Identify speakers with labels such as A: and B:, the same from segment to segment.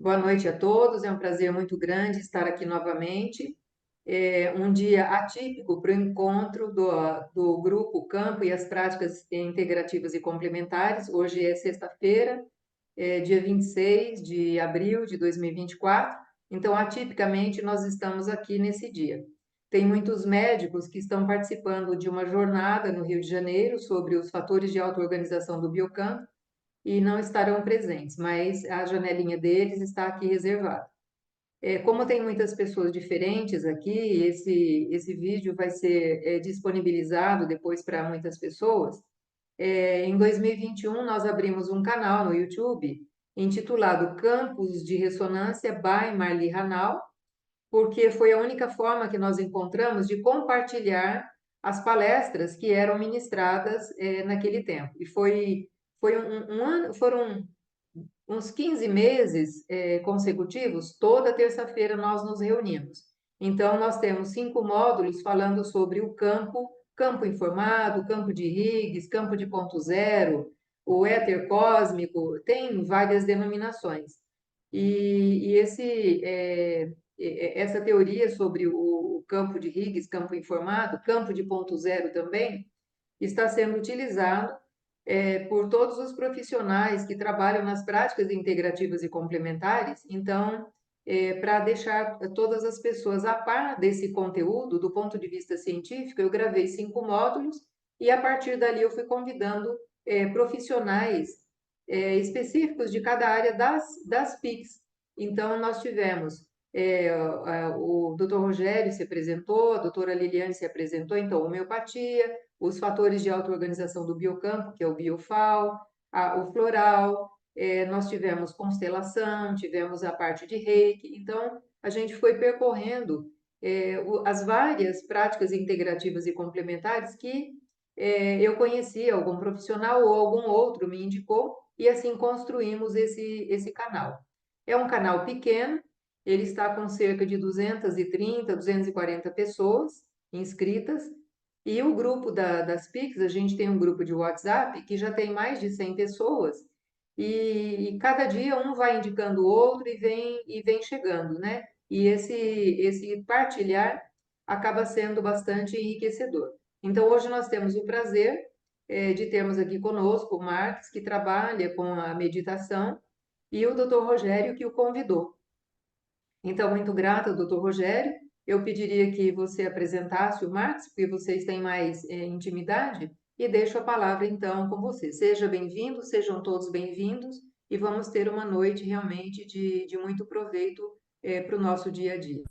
A: Boa noite a todos, é um prazer muito grande estar aqui novamente. É um dia atípico para o encontro do grupo Campo e as Práticas Integrativas e Complementares. Hoje é sexta-feira, dia 26 de abril de 2024. Então, atipicamente, nós estamos aqui nesse dia. Tem muitos médicos que estão participando de uma jornada no Rio de Janeiro sobre os fatores de auto-organização do biocampo e não estarão presentes, mas a janelinha deles está aqui reservada. Como tem muitas pessoas diferentes aqui, esse vídeo vai ser disponibilizado depois para muitas pessoas. Em 2021, nós abrimos um canal no YouTube intitulado Campos de Ressonância by Marli Hanau, porque foi a única forma que nós encontramos de compartilhar as palestras que eram ministradas naquele tempo. E foi um ano, foram uns 15 meses consecutivos, toda terça-feira nós nos reunimos. Então, nós temos 5 módulos falando sobre o campo, campo informado, campo de Higgs, campo de ponto zero, o éter cósmico, tem várias denominações. Essa teoria sobre o campo de Higgs, campo informado, campo de ponto zero também, está sendo utilizado por todos os profissionais que trabalham nas práticas integrativas e complementares. Então, para deixar todas as pessoas a par desse conteúdo, do ponto de vista científico, eu gravei 5 módulos e, a partir dali, eu fui convidando profissionais específicos de cada área das PICs. Então, nós tivemos o doutor Rogério se apresentou, a doutora Liliane se apresentou, então, homeopatia, os fatores de auto-organização do biocampo, que é o biofal, o floral, nós tivemos constelação, tivemos a parte de reiki, então a gente foi percorrendo as várias práticas integrativas e complementares que eu conhecia, algum profissional ou algum outro me indicou, e assim construímos esse canal. É um canal pequeno, ele está com cerca de 230, 240 pessoas inscritas, e o grupo das PICs, a gente tem um grupo de WhatsApp que já tem mais de 100 pessoas, e cada dia um vai indicando o outro e vem chegando, né? E esse partilhar acaba sendo bastante enriquecedor. Então, hoje nós temos o prazer de termos aqui conosco o Marx, que trabalha com a meditação, e o Dr. Rogério, que o convidou. Então, muito grata, doutor Rogério. Eu pediria que você apresentasse o Marx, porque vocês têm mais intimidade, e deixo a palavra então com você. Seja bem-vindo, sejam todos bem-vindos, e vamos ter uma noite realmente de muito proveito para o nosso dia a dia.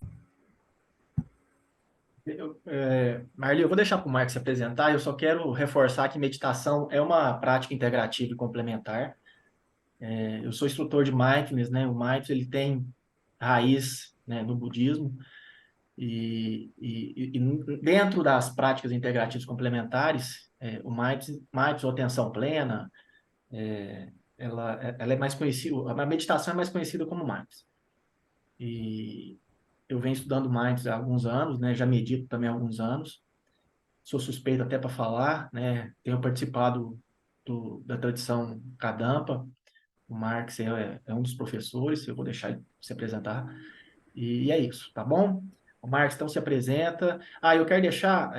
B: Marli, eu vou deixar para o Marcos se apresentar. Eu só quero reforçar que meditação é uma prática integrativa e complementar. Eu sou instrutor de mindfulness, né? O mindfulness ele tem raiz, né, no budismo e dentro das práticas integrativas complementares, o mindfulness ou atenção plena, ela é mais conhecida, a meditação é mais conhecida como mindfulness. E eu venho estudando mindfulness há alguns anos, né? Já medito também há alguns anos. Sou suspeito até para falar, né? Tenho participado da tradição Kadampa. O Marx é um dos professores, eu vou deixar ele se apresentar. E é isso, tá bom? O Marx então se apresenta. Eu quero deixar,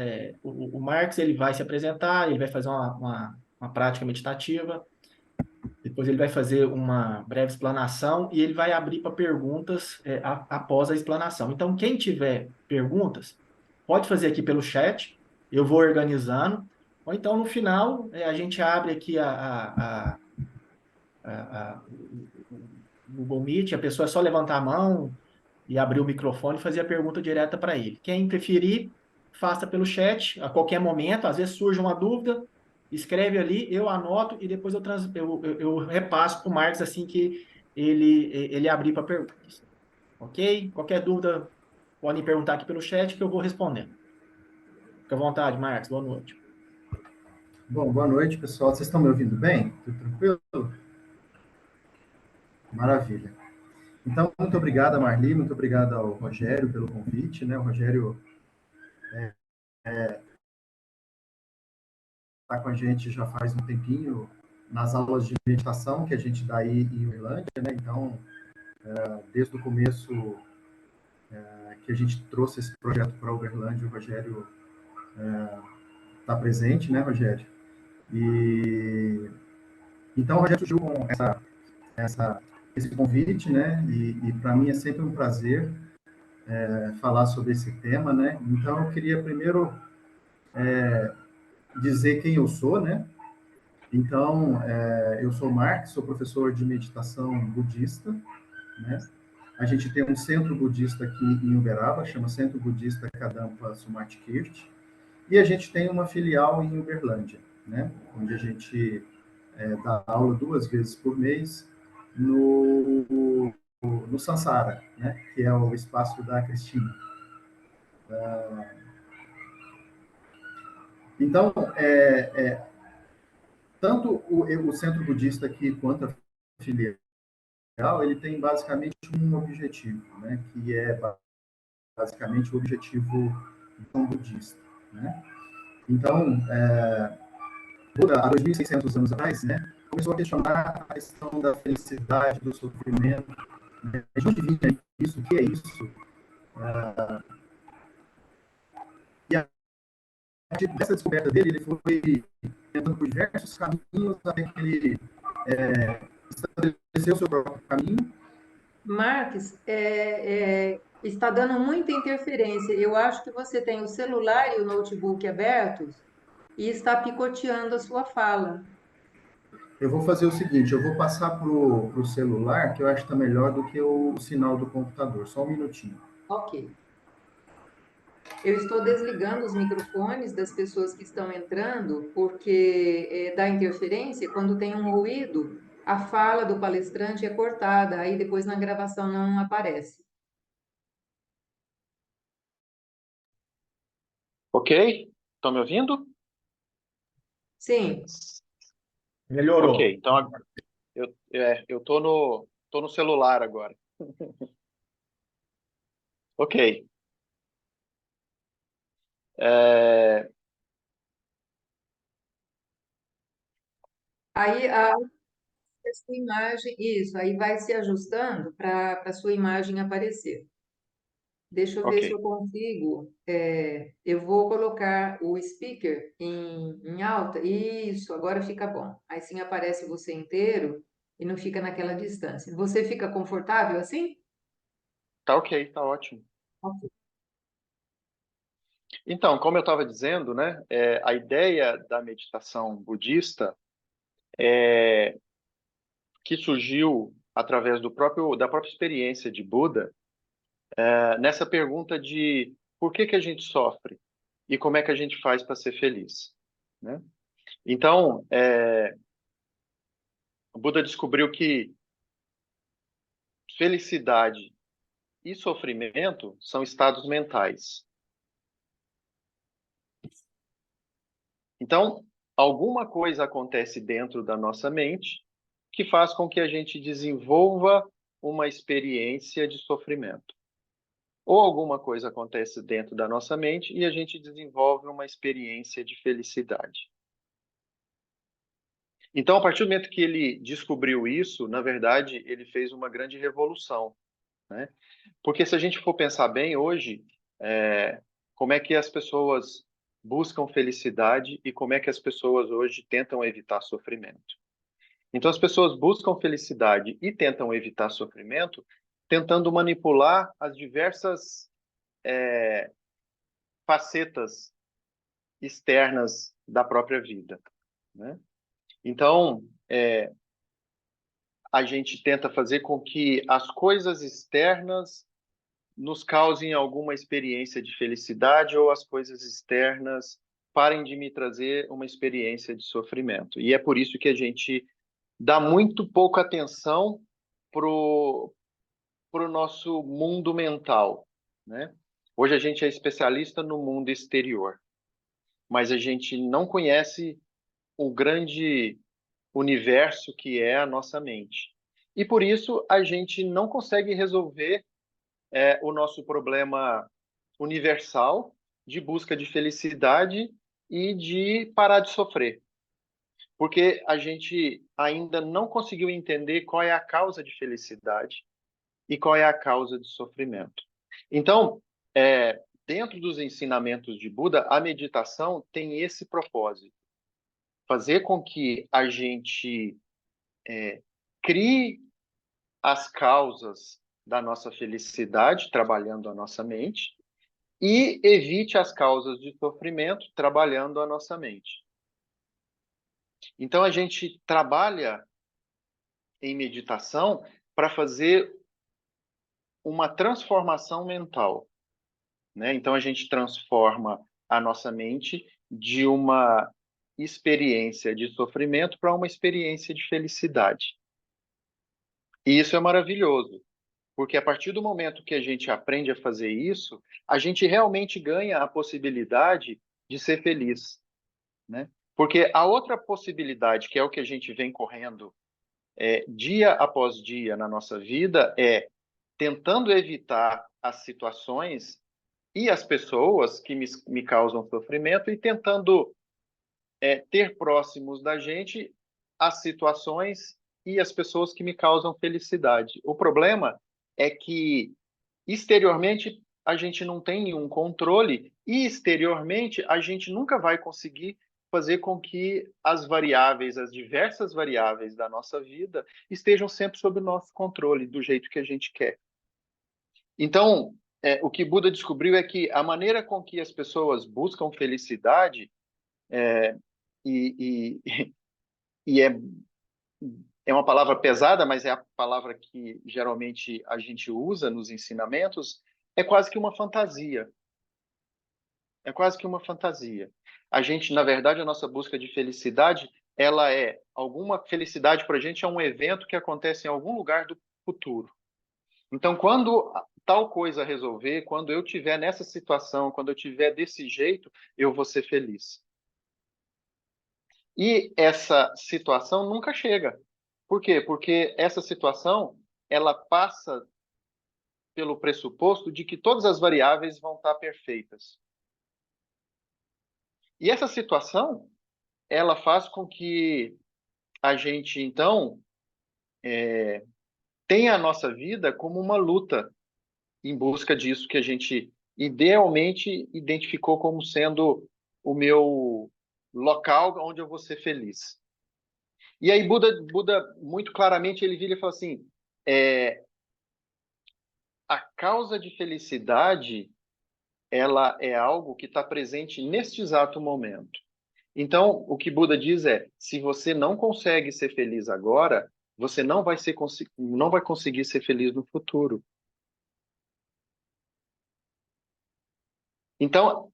B: o Marx ele vai se apresentar, ele vai fazer uma prática meditativa, depois ele vai fazer uma breve explanação e ele vai abrir para perguntas após a explanação. Então, quem tiver perguntas, pode fazer aqui pelo chat, eu vou organizando, ou então no final a gente abre aqui o Google Meet, a pessoa é só levantar a mão e abrir o microfone e fazer a pergunta direta para ele. Quem preferir, faça pelo chat a qualquer momento, às vezes surge uma dúvida, escreve ali, eu anoto e depois eu repasso para o Marcos assim que ele abrir para perguntas. Ok? Qualquer dúvida, podem perguntar aqui pelo chat que eu vou respondendo. Fica à vontade, Marcos. Boa noite.
C: Bom, boa noite, pessoal. Vocês estão me ouvindo bem? Tudo tranquilo? Maravilha. Então, muito obrigado, Marli, muito obrigado ao Rogério pelo convite, né? O Rogério está com a gente já faz um tempinho nas aulas de meditação que a gente dá aí em Uberlândia, né? Então, Desde o começo que a gente trouxe esse projeto para Uberlândia, o Rogério está presente, né, Rogério? E então o Rogério surgiu com esse convite, né? E para mim é sempre um prazer falar sobre esse tema, né? Então eu queria primeiro dizer quem eu sou, né? Então eu sou Mark, sou professor de meditação budista, né? A gente tem um centro budista aqui em Uberaba, chama Centro Budista Kadampa Sumatikirti, e a gente tem uma filial em Uberlândia, né? Onde a gente dá aula 2 vezes por mês no Sansara, né? Que é o espaço da Cristina. Então, tanto o centro budista aqui quanto a filial, ele tem basicamente um objetivo, né? Que é basicamente o objetivo budista, né? Então, Buda, há 2.600 anos atrás, né, começou a questionar a questão da felicidade, do sofrimento, né? De onde vinha isso? O que é isso? E a partir dessa descoberta dele, ele foi tentando por diversos caminhos até que ele estabeleceu o seu próprio caminho.
A: Marques, está dando muita interferência. Eu acho que você tem o celular e o notebook abertos e está picoteando a sua fala.
C: Eu vou fazer o seguinte, eu vou passar para o celular, que eu acho que está melhor do que o sinal do computador. Só um minutinho.
A: Ok. Eu estou desligando os microfones das pessoas que estão entrando, porque dá interferência. Quando tem um ruído, a fala do palestrante é cortada, aí depois na gravação não aparece.
D: Ok? Estão me ouvindo?
A: Sim,
D: Ok,
B: Melhorou.
D: então eu tô no celular agora. Ok. É,
A: aí a sua imagem, isso, aí vai se ajustando para a sua imagem aparecer. Deixa eu ver
D: ok,
A: se eu consigo. Eu vou colocar o speaker em alta. Isso, agora fica bom. Aí sim aparece você inteiro e não fica naquela distância. Você fica confortável assim?
D: tá ok, tá ótimo.
A: Ok.
D: Então, como eu estava dizendo, né, a ideia da meditação budista que surgiu através da própria experiência de Buda, nessa pergunta de por que a gente sofre e como é que a gente faz para ser feliz, né? Então, o Buda descobriu que felicidade e sofrimento são estados mentais. Então, alguma coisa acontece dentro da nossa mente que faz com que a gente desenvolva uma experiência de sofrimento. Ou alguma coisa acontece dentro da nossa mente e a gente desenvolve uma experiência de felicidade. Então, a partir do momento que ele descobriu isso, na verdade, ele fez uma grande revolução, né? Porque se a gente for pensar bem hoje, como é que as pessoas buscam felicidade e como é que as pessoas hoje tentam evitar sofrimento. Então, as pessoas buscam felicidade e tentam evitar sofrimento, tentando manipular as diversas facetas externas da própria vida, né? Então, a gente tenta fazer com que as coisas externas nos causem alguma experiência de felicidade ou as coisas externas parem de me trazer uma experiência de sofrimento. E é por isso que a gente dá muito pouca atenção pro nosso mundo mental, né? Hoje a gente é especialista no mundo exterior, mas a gente não conhece o grande universo que é a nossa mente. E por isso a gente não consegue resolver o nosso problema universal de busca de felicidade e de parar de sofrer. Porque a gente ainda não conseguiu entender qual é a causa de felicidade e qual é a causa de sofrimento. Então, dentro dos ensinamentos de Buda, a meditação tem esse propósito: fazer com que a gente crie as causas da nossa felicidade, trabalhando a nossa mente, e evite as causas de sofrimento, trabalhando a nossa mente. Então, a gente trabalha em meditação para fazer uma transformação mental, né? Então, a gente transforma a nossa mente de uma experiência de sofrimento para uma experiência de felicidade. E isso é maravilhoso, porque a partir do momento que a gente aprende a fazer isso, a gente realmente ganha a possibilidade de ser feliz, né? Porque a outra possibilidade, que é o que a gente vem correndo dia após dia na nossa vida, é tentando evitar as situações e as pessoas que me causam sofrimento e tentando ter próximos da gente as situações e as pessoas que me causam felicidade. O problema é que exteriormente a gente não tem nenhum controle e exteriormente a gente nunca vai conseguir fazer com que as variáveis, as diversas variáveis da nossa vida estejam sempre sob o nosso controle, do jeito que a gente quer. Então, o que Buda descobriu é que a maneira com que as pessoas buscam felicidade e, e, e é uma palavra pesada, mas é a palavra que geralmente a gente usa nos ensinamentos, é quase que uma fantasia. É quase que uma fantasia. A gente, na verdade, a nossa busca de felicidade, alguma felicidade para a gente é um evento que acontece em algum lugar do futuro. Então, quando tal coisa resolver, quando eu estiver nessa situação, quando eu estiver desse jeito, eu vou ser feliz. E essa situação nunca chega. Por quê? Porque essa situação, ela passa pelo pressuposto de que todas as variáveis vão estar perfeitas. E essa situação, ela faz com que a gente, então, tenha a nossa vida como uma luta em busca disso que a gente idealmente identificou como sendo o meu local onde eu vou ser feliz. E aí Buda muito claramente, ele vira e fala assim, a causa de felicidade, ela é algo que está presente neste exato momento. Então, o que Buda diz é, se você não consegue ser feliz agora, você não vai conseguir ser feliz no futuro. Então,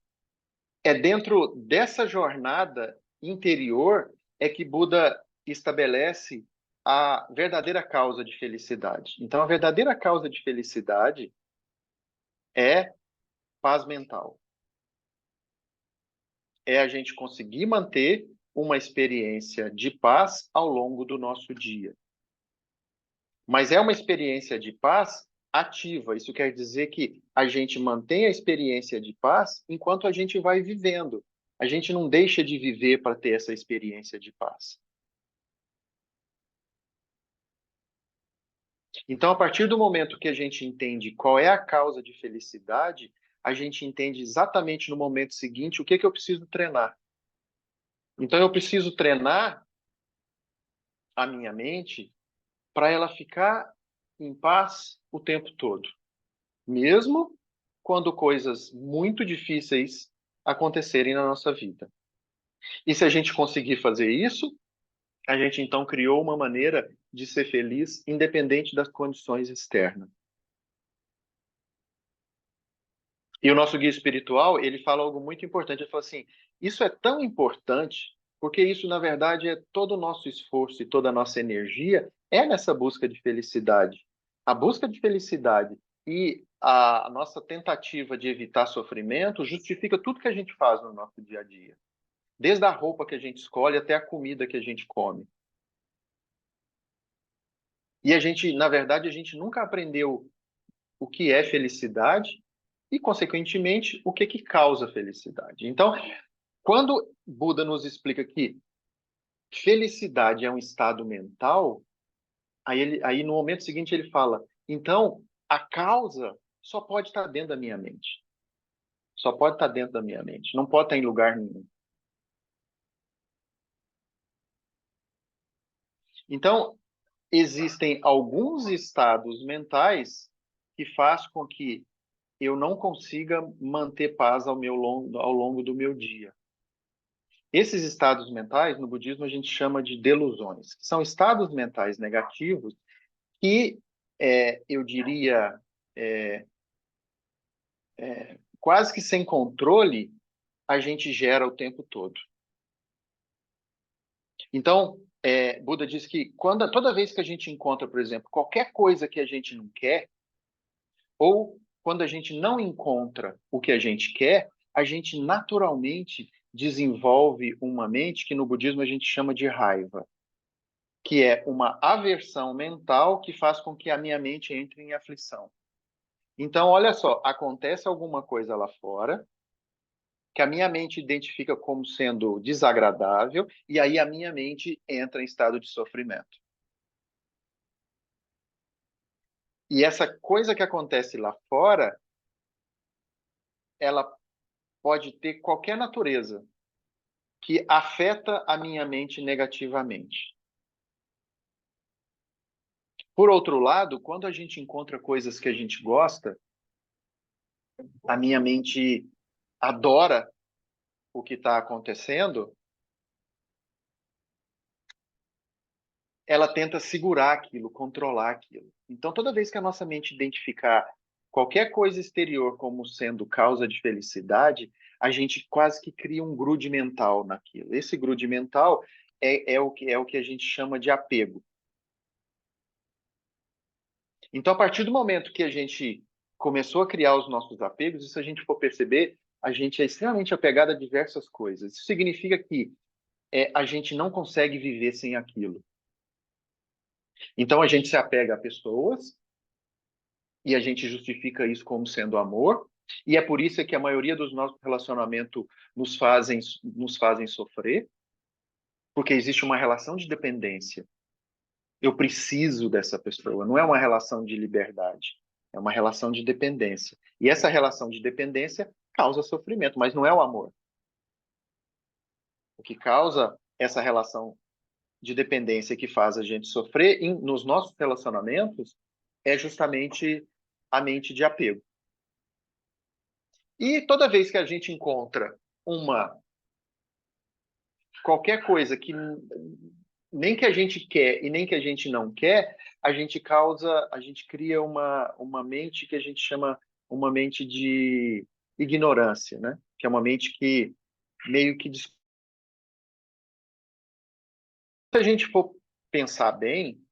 D: é dentro dessa jornada interior é que Buda estabelece a verdadeira causa de felicidade. Então, a verdadeira causa de felicidade é paz mental. É a gente conseguir manter uma experiência de paz ao longo do nosso dia. Mas é uma experiência de paz ativa. Isso quer dizer que a gente mantém a experiência de paz enquanto a gente vai vivendo. A gente não deixa de viver para ter essa experiência de paz. Então, a partir do momento que a gente entende qual é a causa de felicidade, a gente entende exatamente no momento seguinte o que eu preciso treinar. Então, eu preciso treinar a minha mente para ela ficar em paz o tempo todo, mesmo quando coisas muito difíceis acontecerem na nossa vida. E se a gente conseguir fazer isso, a gente então criou uma maneira de ser feliz independente das condições externas. E o nosso guia espiritual, ele fala algo muito importante. Ele fala assim, isso é tão importante, porque isso, na verdade, é todo o nosso esforço e toda a nossa energia é nessa busca de felicidade. A busca de felicidade e a nossa tentativa de evitar sofrimento justifica tudo que a gente faz no nosso dia a dia. Desde a roupa que a gente escolhe até a comida que a gente come. E a gente, na verdade, a gente nunca aprendeu o que é felicidade e, consequentemente, o que causa felicidade. Então, quando Buda nos explica que felicidade é um estado mental, aí no momento seguinte ele fala, então, a causa só pode estar dentro da minha mente. Só pode estar dentro da minha mente. Não pode estar em lugar nenhum. Então, existem alguns estados mentais que fazem com que eu não consiga manter paz ao longo do meu dia. Esses estados mentais, no budismo, a gente chama de delusões, que são estados mentais negativos que, eu diria, quase que sem controle, a gente gera o tempo todo. Então, Buda diz que toda vez que a gente encontra, por exemplo, qualquer coisa que a gente não quer, ou quando a gente não encontra o que a gente quer, a gente naturalmente desenvolve uma mente que no budismo a gente chama de raiva, que é uma aversão mental que faz com que a minha mente entre em aflição. Então, olha só, acontece alguma coisa lá fora que a minha mente identifica como sendo desagradável, e aí a minha mente entra em estado de sofrimento. E essa coisa que acontece lá fora, ela pode ter qualquer natureza que afeta a minha mente negativamente. Por outro lado, quando a gente encontra coisas que a gente gosta, a minha mente adora o que está acontecendo, ela tenta segurar aquilo, controlar aquilo. Então, toda vez que a nossa mente identificar qualquer coisa exterior como sendo causa de felicidade, a gente quase que cria um grude mental naquilo. Esse grude mental é o que a gente chama de apego. Então, a partir do momento que a gente começou a criar os nossos apegos, e se a gente for perceber, a gente é extremamente apegado a diversas coisas. Isso significa que a gente não consegue viver sem aquilo. Então, a gente se apega a pessoas e a gente justifica isso como sendo amor. E é por isso que a maioria dos nossos relacionamentos nos fazem sofrer, porque existe uma relação de dependência. Eu preciso dessa pessoa. Não é uma relação de liberdade. É uma relação de dependência. E essa relação de dependência causa sofrimento, mas não é o amor. O que causa essa relação de dependência que faz a gente sofrer nos nossos relacionamentos é justamente a mente de apego. E toda vez que a gente encontra qualquer coisa que nem que a gente quer e nem que a gente não quer, a gente cria uma mente que a gente chama uma mente de ignorância, né? Que é uma mente que meio que se a gente for pensar bem,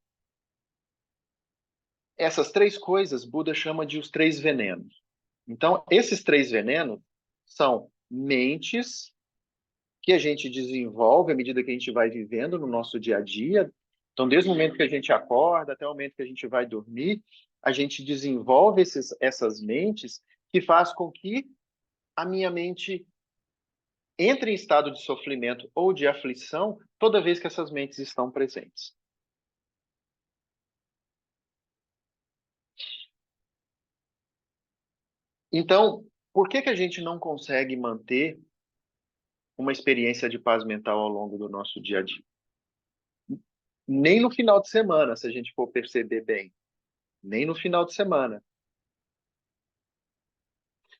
D: essas três coisas Buda chama de os três venenos. Então, esses três venenos são mentes que a gente desenvolve à medida que a gente vai vivendo no nosso dia a dia. Então, desde o momento que a gente acorda até o momento que a gente vai dormir, a gente desenvolve essas mentes que faz com que a minha mente entre em estado de sofrimento ou de aflição toda vez que essas mentes estão presentes. Então, por que a gente não consegue manter uma experiência de paz mental ao longo do nosso dia a dia? Nem no final de semana, se a gente for perceber bem. Nem no final de semana.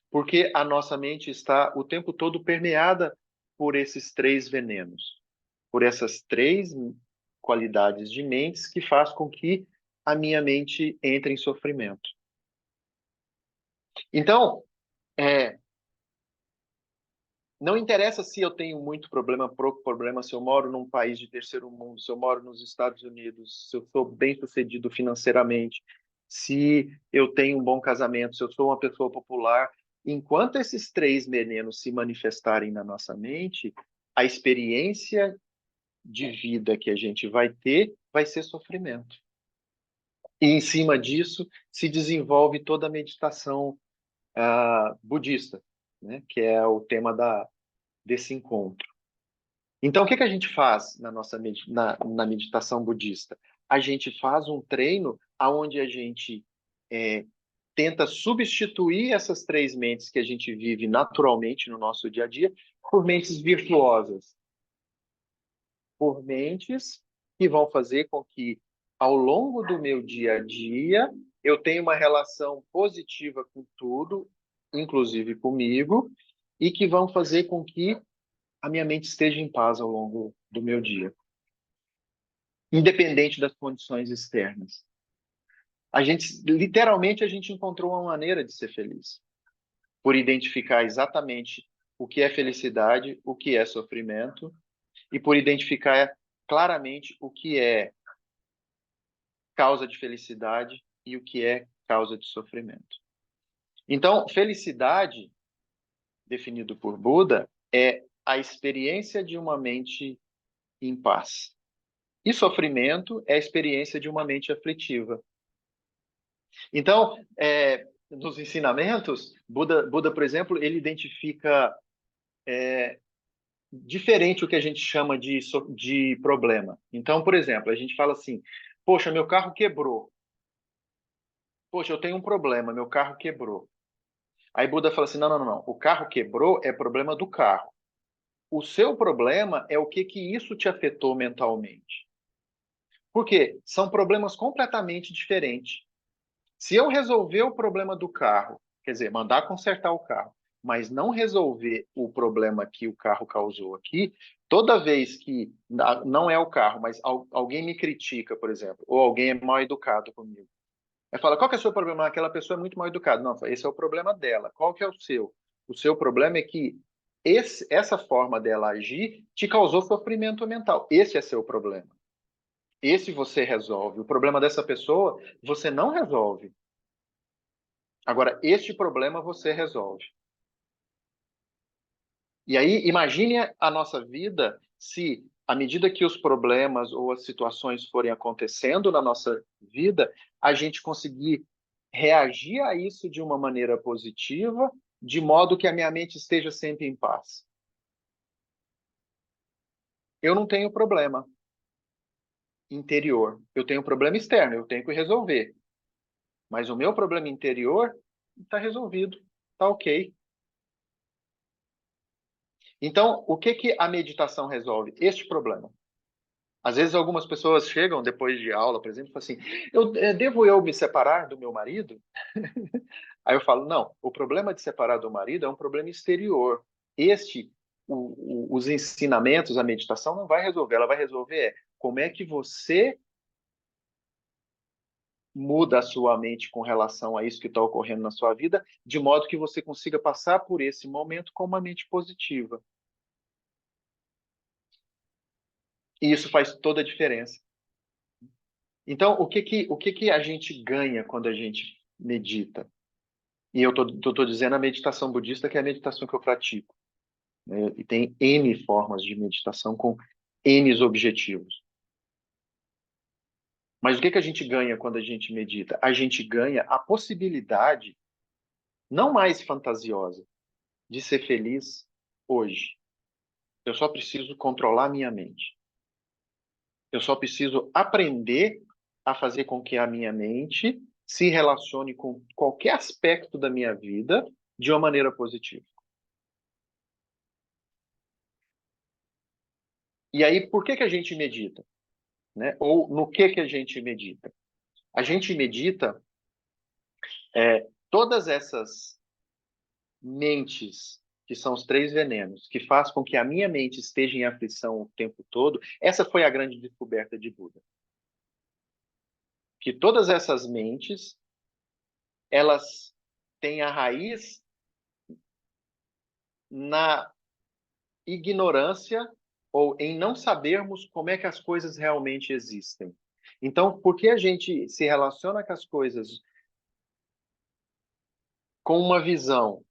D: Porque a nossa mente está o tempo todo permeada por esses três venenos, por essas três qualidades de mentes que faz com que a minha mente entre em sofrimento. Então, não interessa se eu tenho muito problema, pouco problema, se eu moro num país de terceiro mundo, se eu moro nos Estados Unidos, se eu sou bem-sucedido financeiramente, se eu tenho um bom casamento, se eu sou uma pessoa popular. Enquanto esses três venenos se manifestarem na nossa mente, a experiência de vida que a gente vai ter vai ser sofrimento. E em cima disso se desenvolve toda a meditação budista, né? Que é o tema desse encontro. Então, o que a gente faz na meditação budista? A gente faz um treino onde a gente tenta substituir essas três mentes que a gente vive naturalmente no nosso dia a dia por mentes virtuosas, por mentes que vão fazer com que, ao longo do meu dia a dia, eu tenha uma relação positiva com tudo, inclusive comigo, e que vão fazer com que a minha mente esteja em paz ao longo do meu dia, independente das condições externas. Literalmente, a gente encontrou uma maneira de ser feliz, por identificar exatamente o que é felicidade, o que é sofrimento, e por identificar claramente o que é causa de felicidade e o que é causa de sofrimento. Então, felicidade, definido por Buda, é a experiência de uma mente em paz. E sofrimento é a experiência de uma mente aflitiva. Então, nos ensinamentos, Buda, por exemplo, ele identifica diferente o que a gente chama de problema. Então, por exemplo, a gente fala assim, poxa, meu carro quebrou. Poxa, eu tenho um problema, meu carro quebrou. Aí Buda fala assim, não. O carro quebrou é problema do carro. O seu problema é o que isso te afetou mentalmente. Por quê? São problemas completamente diferentes. Se eu resolver o problema do carro, quer dizer, mandar consertar o carro, mas não resolver o problema que o carro causou aqui, toda vez que não é o carro, mas alguém me critica, por exemplo, ou alguém é mal educado comigo, aí fala, qual que é o seu problema? Aquela pessoa é muito mal educada. Não, esse é o problema dela. Qual que é o seu? O seu problema é que essa forma dela agir te causou sofrimento mental. Esse é seu problema. Esse você resolve. O problema dessa pessoa, você não resolve. Agora, este problema você resolve. E aí, imagine a nossa vida se, à medida que os problemas ou as situações forem acontecendo na nossa vida, a gente conseguir reagir a isso de uma maneira positiva, de modo que a minha mente esteja sempre em paz. Eu não tenho problema interior. Eu tenho um problema externo, eu tenho que resolver. Mas o meu problema interior está resolvido, está ok. Então, o que a meditação resolve? Este problema. Às vezes, algumas pessoas chegam depois de aula, por exemplo, e falam assim, devo eu me separar do meu marido? Aí eu falo, não, o problema de separar do marido é um problema exterior. Os ensinamentos, a meditação não vai resolver. Ela vai resolver como é que você muda a sua mente com relação a isso que está ocorrendo na sua vida, de modo que você consiga passar por esse momento com uma mente positiva. E isso faz toda a diferença. Então, o que a gente ganha quando a gente medita? E eu tô dizendo a meditação budista, que é a meditação que eu pratico, né? E tem N formas de meditação com N objetivos. Mas o que a gente ganha quando a gente medita? A gente ganha a possibilidade, não mais fantasiosa, de ser feliz hoje. Eu só preciso controlar minha mente. Eu só preciso aprender a fazer com que a minha mente se relacione com qualquer aspecto da minha vida de uma maneira positiva. E aí, por que a gente medita? Né? Ou no que a gente medita? A gente medita todas essas mentes, que são os três venenos, que faz com que a minha mente esteja em aflição o tempo todo. Essa foi a grande descoberta de Buda. Que todas essas mentes, elas têm a raiz na ignorância ou em não sabermos como é que as coisas realmente existem. Então, por que a gente se relaciona com as coisas com uma visão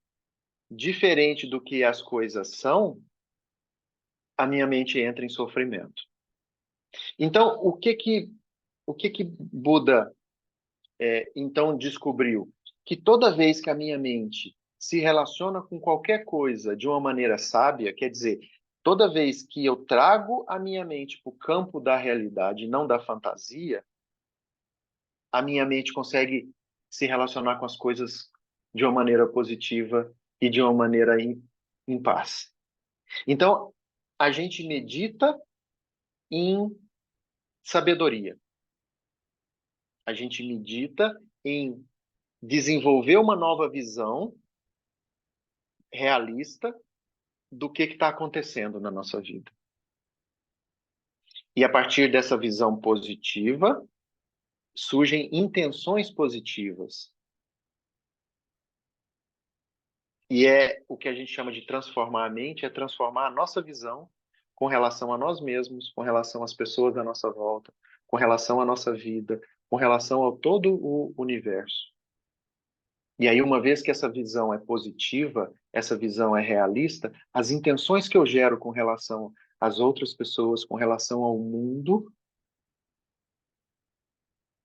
D: diferente do que as coisas são, a minha mente entra em sofrimento. Então, o que Buda então descobriu? Que toda vez que a minha mente se relaciona com qualquer coisa de uma maneira sábia, quer dizer, toda vez que eu trago a minha mente para o campo da realidade, não da fantasia, a minha mente consegue se relacionar com as coisas de uma maneira positiva e de uma maneira em paz. Então, a gente medita em sabedoria. A gente medita em desenvolver uma nova visão realista do que está acontecendo na nossa vida. E a partir dessa visão positiva, surgem intenções positivas. E é o que a gente chama de transformar a mente, é transformar a nossa visão com relação a nós mesmos, com relação às pessoas à nossa volta, com relação à nossa vida, com relação ao todo o universo. E aí, uma vez que essa visão é positiva, essa visão é realista, as intenções que eu gero com relação às outras pessoas, com relação ao mundo,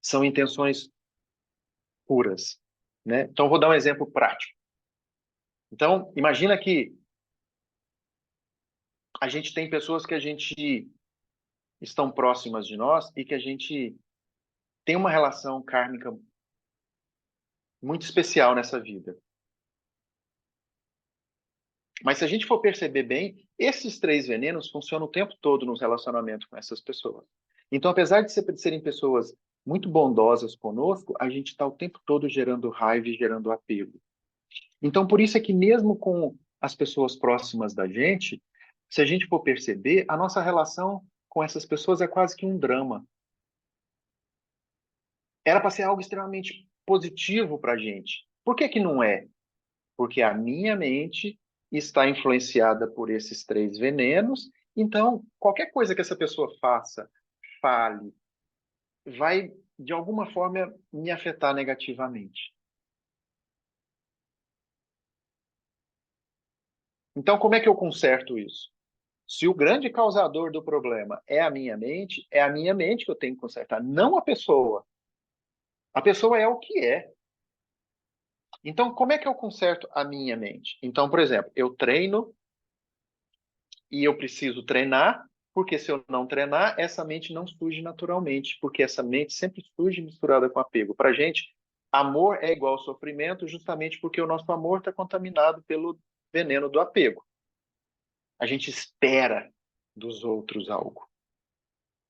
D: são intenções puras, né? Então, vou dar um exemplo prático. Então, imagina que a gente tem pessoas que a gente estão próximas de nós e que a gente tem uma relação kármica muito especial nessa vida. Mas se a gente for perceber bem, esses 3 venenos funcionam o tempo todo nos relacionamentos com essas pessoas. Então, apesar de serem pessoas muito bondosas conosco, a gente está o tempo todo gerando raiva e gerando apego. Então, por isso é que mesmo com as pessoas próximas da gente, se a gente for perceber, a nossa relação com essas pessoas é quase que um drama. Era para ser algo extremamente positivo para a gente. Por que que não é? Porque a minha mente está influenciada por esses 3 venenos, então qualquer coisa que essa pessoa faça, fale, vai de alguma forma me afetar negativamente. Então como é que eu conserto isso? Se o grande causador do problema é a minha mente, é a minha mente que eu tenho que consertar, não a pessoa. A pessoa é o que é. Então, como é que eu conserto a minha mente? Então, por exemplo, eu treino e eu preciso treinar, porque se eu não treinar, essa mente não surge naturalmente, porque essa mente sempre surge misturada com apego. Para a gente, amor é igual sofrimento, justamente porque o nosso amor está contaminado pelo veneno do apego. A gente espera dos outros algo.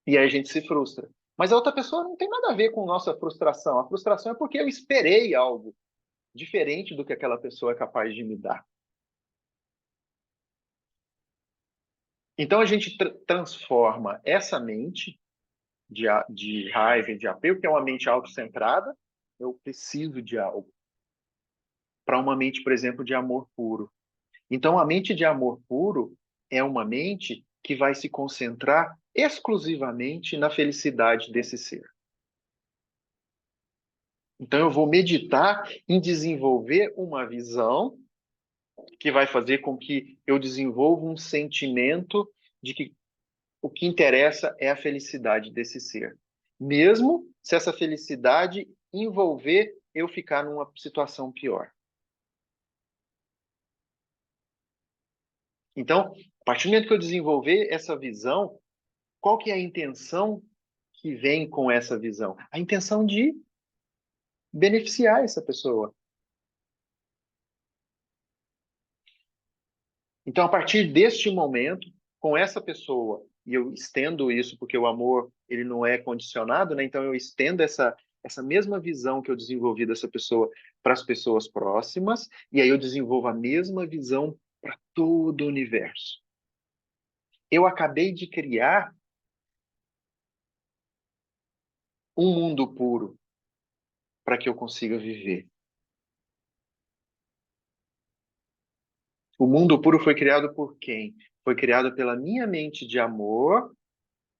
D: E aí a gente se frustra. Mas a outra pessoa não tem nada a ver com nossa frustração. A frustração é porque eu esperei algo diferente do que aquela pessoa é capaz de me dar. Então a gente transforma essa mente de raiva e de apego, que é uma mente autocentrada, eu preciso de algo, para uma mente, por exemplo, de amor puro. Então a mente de amor puro é uma mente que vai se concentrar exclusivamente na felicidade desse ser. Então eu vou meditar em desenvolver uma visão que vai fazer com que eu desenvolva um sentimento de que o que interessa é a felicidade desse ser. Mesmo se essa felicidade envolver eu ficar numa situação pior. Então, a partir do momento que eu desenvolver essa visão, qual que é a intenção que vem com essa visão? A intenção de beneficiar essa pessoa. Então, a partir deste momento, com essa pessoa, e eu estendo isso porque o amor ele não é condicionado, né? Então eu estendo essa mesma visão que eu desenvolvi dessa pessoa para as pessoas próximas, e aí eu desenvolvo a mesma visão para todo o universo. Eu acabei de criar um mundo puro para que eu consiga viver. O mundo puro foi criado por quem? Foi criado pela minha mente de amor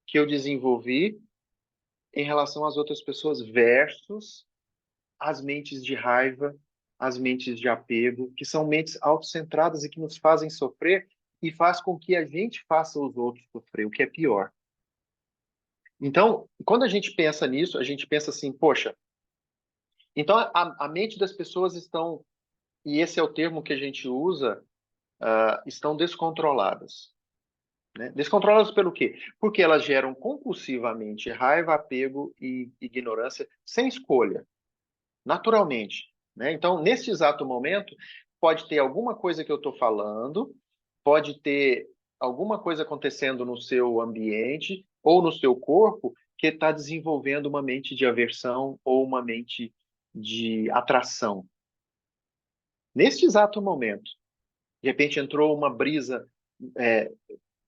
D: que eu desenvolvi em relação às outras pessoas versus as mentes de raiva, as mentes de apego, que são mentes autocentradas e que nos fazem sofrer e faz com que a gente faça os outros sofrer, o que é pior. Então, quando a gente pensa nisso, a gente pensa assim, poxa, então a mente das pessoas estão, e esse é o termo que a gente usa, estão descontroladas. Né? Descontroladas pelo quê? Porque elas geram compulsivamente raiva, apego e ignorância sem escolha. naturalmente, né? Então, nesse exato momento, pode ter alguma coisa que eu estou falando, pode ter alguma coisa acontecendo no seu ambiente ou no seu corpo que está desenvolvendo uma mente de aversão ou uma mente de atração. Neste exato momento, de repente entrou uma brisa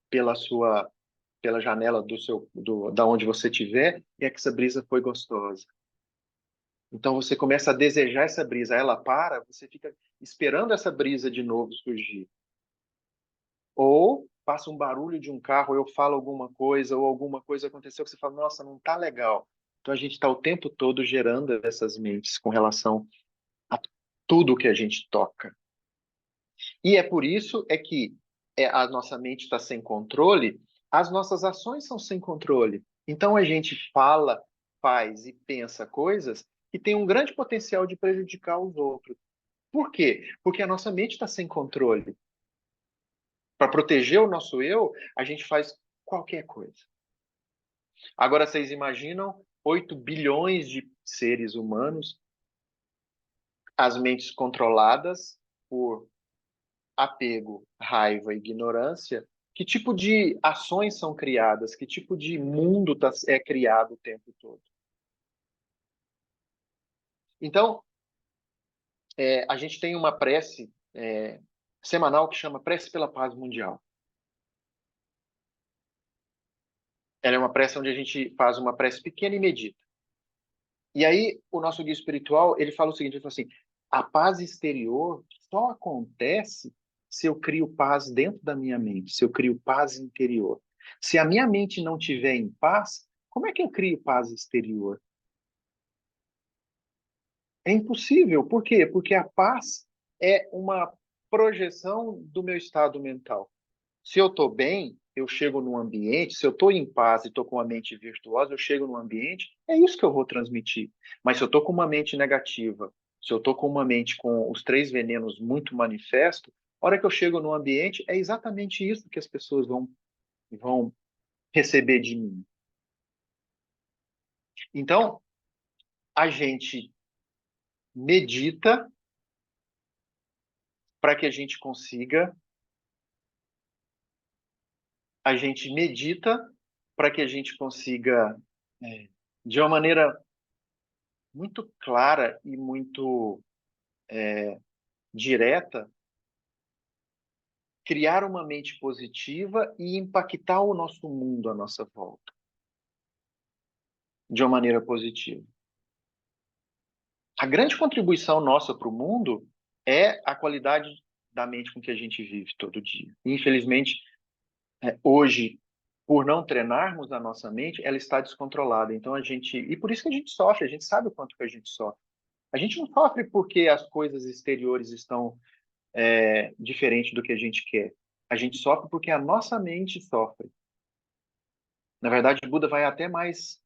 D: pela janela da onde você estiver, e é que essa brisa foi gostosa. Então você começa a desejar essa brisa, ela para, você fica esperando essa brisa de novo surgir. Ou passa um barulho de um carro, eu falo alguma coisa, ou alguma coisa aconteceu que você fala, nossa, não está legal. Então a gente está o tempo todo gerando essas mentes com relação a tudo que a gente toca. E é por isso que a nossa mente está sem controle, as nossas ações são sem controle. Então a gente fala, faz e pensa coisas que têm um grande potencial de prejudicar os outros. Por quê? Porque a nossa mente está sem controle. Para proteger o nosso eu, a gente faz qualquer coisa. Agora vocês imaginam 8 bilhões de seres humanos, as mentes controladas por apego, raiva e ignorância, que tipo de ações são criadas, que tipo de mundo é criado o tempo todo. Então, a gente tem uma prece semanal que chama Prece pela Paz Mundial. Ela é uma prece onde a gente faz uma prece pequena e medita. E aí, o nosso guia espiritual, ele fala o seguinte, ele fala assim, a paz exterior só acontece se eu crio paz dentro da minha mente, se eu crio paz interior. Se a minha mente não estiver em paz, como é que eu crio paz exterior? É impossível. Por quê? Porque a paz é uma projeção do meu estado mental. Se eu estou bem, eu chego num ambiente, se eu estou em paz e estou com uma mente virtuosa, eu chego num ambiente, é isso que eu vou transmitir. Mas se eu estou com uma mente negativa, se eu estou com uma mente com os 3 venenos muito manifesto, a hora que eu chego num ambiente, é exatamente isso que as pessoas vão receber de mim. Então, a gente medita para que a gente consiga, de uma maneira muito clara e muito direta, criar uma mente positiva e impactar o nosso mundo à nossa volta de uma maneira positiva. A grande contribuição nossa para o mundo é a qualidade da mente com que a gente vive todo dia. Infelizmente, hoje, por não treinarmos a nossa mente, ela está descontrolada. Então e por isso que a gente sofre, a gente sabe o quanto que a gente sofre. A gente não sofre porque as coisas exteriores estão diferentes do que a gente quer. A gente sofre porque a nossa mente sofre. Na verdade, o Buda vai até mais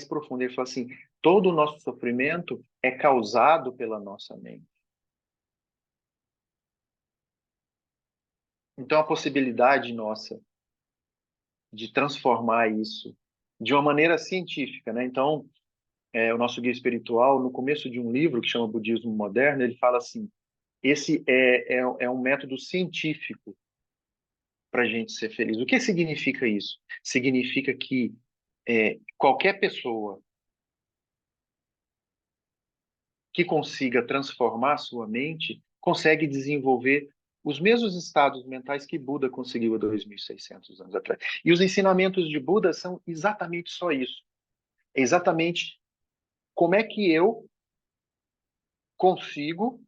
D: profundo. Ele fala assim, todo o nosso sofrimento é causado pela nossa mente. Então, a possibilidade nossa de transformar isso de uma maneira científica, né? Então, o nosso guia espiritual, no começo de um livro que chama Budismo Moderno, ele fala assim, esse é um método científico para a gente ser feliz. O que significa isso? Significa que qualquer pessoa que consiga transformar a sua mente consegue desenvolver os mesmos estados mentais que Buda conseguiu há 2.600 anos atrás. E os ensinamentos de Buda são exatamente só isso. É exatamente como é que eu consigo,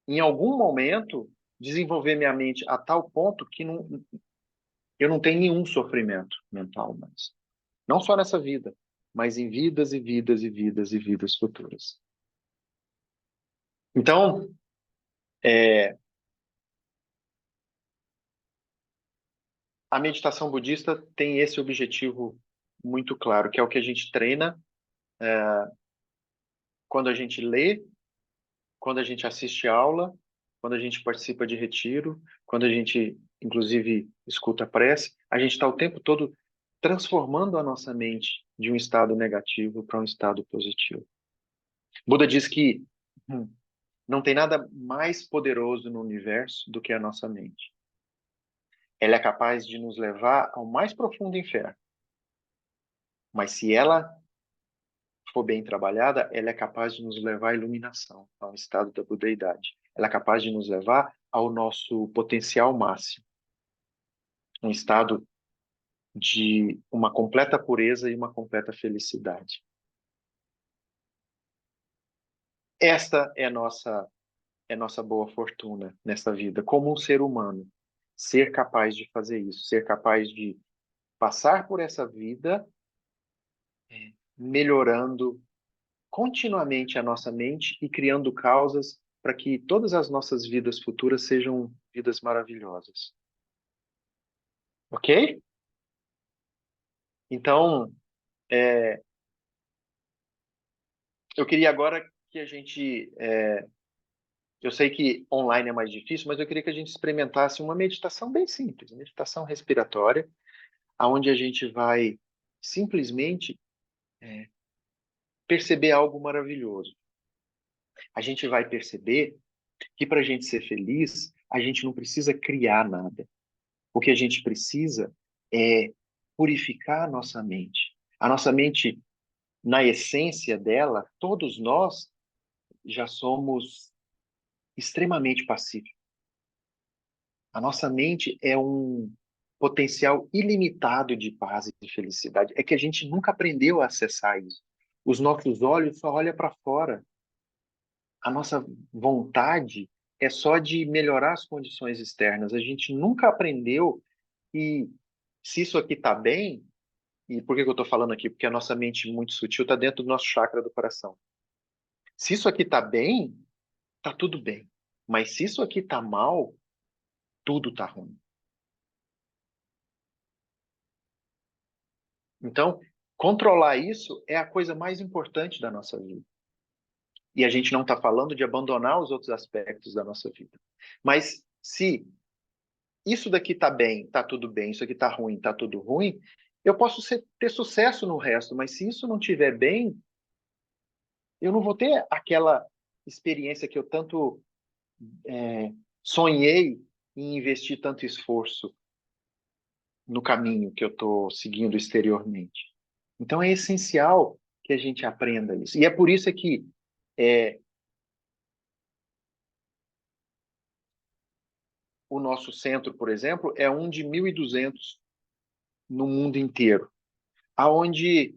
D: em algum momento, desenvolver minha mente a tal ponto que eu não tenho nenhum sofrimento mental mais. Não só nessa vida, mas em vidas e vidas e vidas e vidas futuras. Então, a meditação budista tem esse objetivo muito claro, que é o que a gente treina quando a gente lê, quando a gente assiste aula, quando a gente participa de retiro, quando a gente, inclusive, escuta a prece. A gente está o tempo todo transformando a nossa mente de um estado negativo para um estado positivo. Buda diz que Não tem nada mais poderoso no universo do que a nossa mente. Ela é capaz de nos levar ao mais profundo inferno. Mas se ela for bem trabalhada, ela é capaz de nos levar à iluminação, ao estado da budeidade. Ela é capaz de nos levar ao nosso potencial máximo. Um estado de uma completa pureza e uma completa felicidade. Esta é nossa boa fortuna nessa vida, como um ser humano. Ser capaz de fazer isso, ser capaz de passar por essa vida melhorando continuamente a nossa mente e criando causas para que todas as nossas vidas futuras sejam vidas maravilhosas. Ok? Então, eu queria agora que a gente... eu sei que online é mais difícil, mas eu queria que a gente experimentasse uma meditação bem simples, meditação respiratória, onde a gente vai simplesmente perceber algo maravilhoso. A gente vai perceber que para a gente ser feliz, a gente não precisa criar nada. O que a gente precisa é purificar a nossa mente. A nossa mente, na essência dela, todos nós já somos extremamente pacíficos. A nossa mente é um potencial ilimitado de paz e de felicidade. É que a gente nunca aprendeu a acessar isso. Os nossos olhos só olham para fora. A nossa vontade é só de melhorar as condições externas. A gente nunca aprendeu que se isso aqui está bem, e por que eu estou falando aqui? Porque a nossa mente muito sutil está dentro do nosso chakra do coração. Se isso aqui está bem, está tudo bem. Mas se isso aqui está mal, tudo está ruim. Então, controlar isso é a coisa mais importante da nossa vida. E a gente não está falando de abandonar os outros aspectos da nossa vida. Mas se isso daqui está bem, está tudo bem, isso aqui está ruim, está tudo ruim, eu posso ter sucesso no resto, mas se isso não estiver bem, eu não vou ter aquela experiência que eu tanto sonhei em investir tanto esforço no caminho que eu estou seguindo exteriormente. Então é essencial que a gente aprenda isso. E é por isso que o nosso centro, por exemplo, é um de 1.200 no mundo inteiro, aonde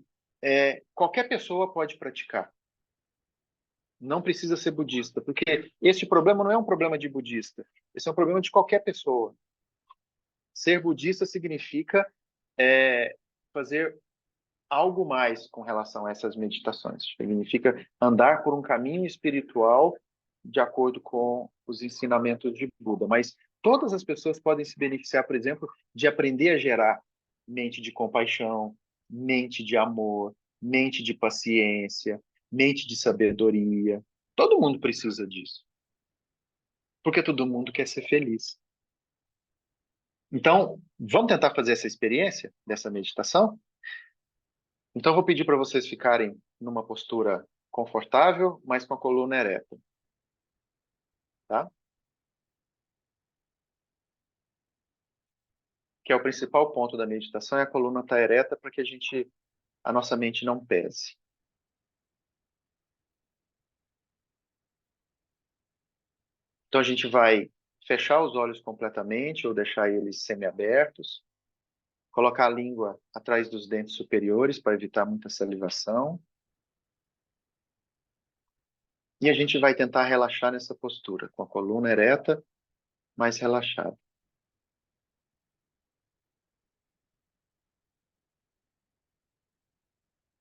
D: qualquer pessoa pode praticar. Não precisa ser budista, porque esse problema não é um problema de budista, esse é um problema de qualquer pessoa. Ser budista significa fazer algo mais com relação a essas meditações. Significa andar por um caminho espiritual de acordo com os ensinamentos de Buda. Mas todas as pessoas podem se beneficiar, por exemplo, de aprender a gerar mente de compaixão, mente de amor, mente de paciência, mente de sabedoria. Todo mundo precisa disso. Porque todo mundo quer ser feliz. Então, vamos tentar fazer essa experiência dessa meditação? Então, eu vou pedir para vocês ficarem numa postura confortável, mas com a coluna ereta, tá? Que é o principal ponto da meditação, é a coluna estar ereta para que a nossa mente não pese. Então, a gente vai fechar os olhos completamente ou deixar eles semiabertos, colocar a língua atrás dos dentes superiores para evitar muita salivação. E a gente vai tentar relaxar nessa postura, com a coluna ereta, mais relaxada.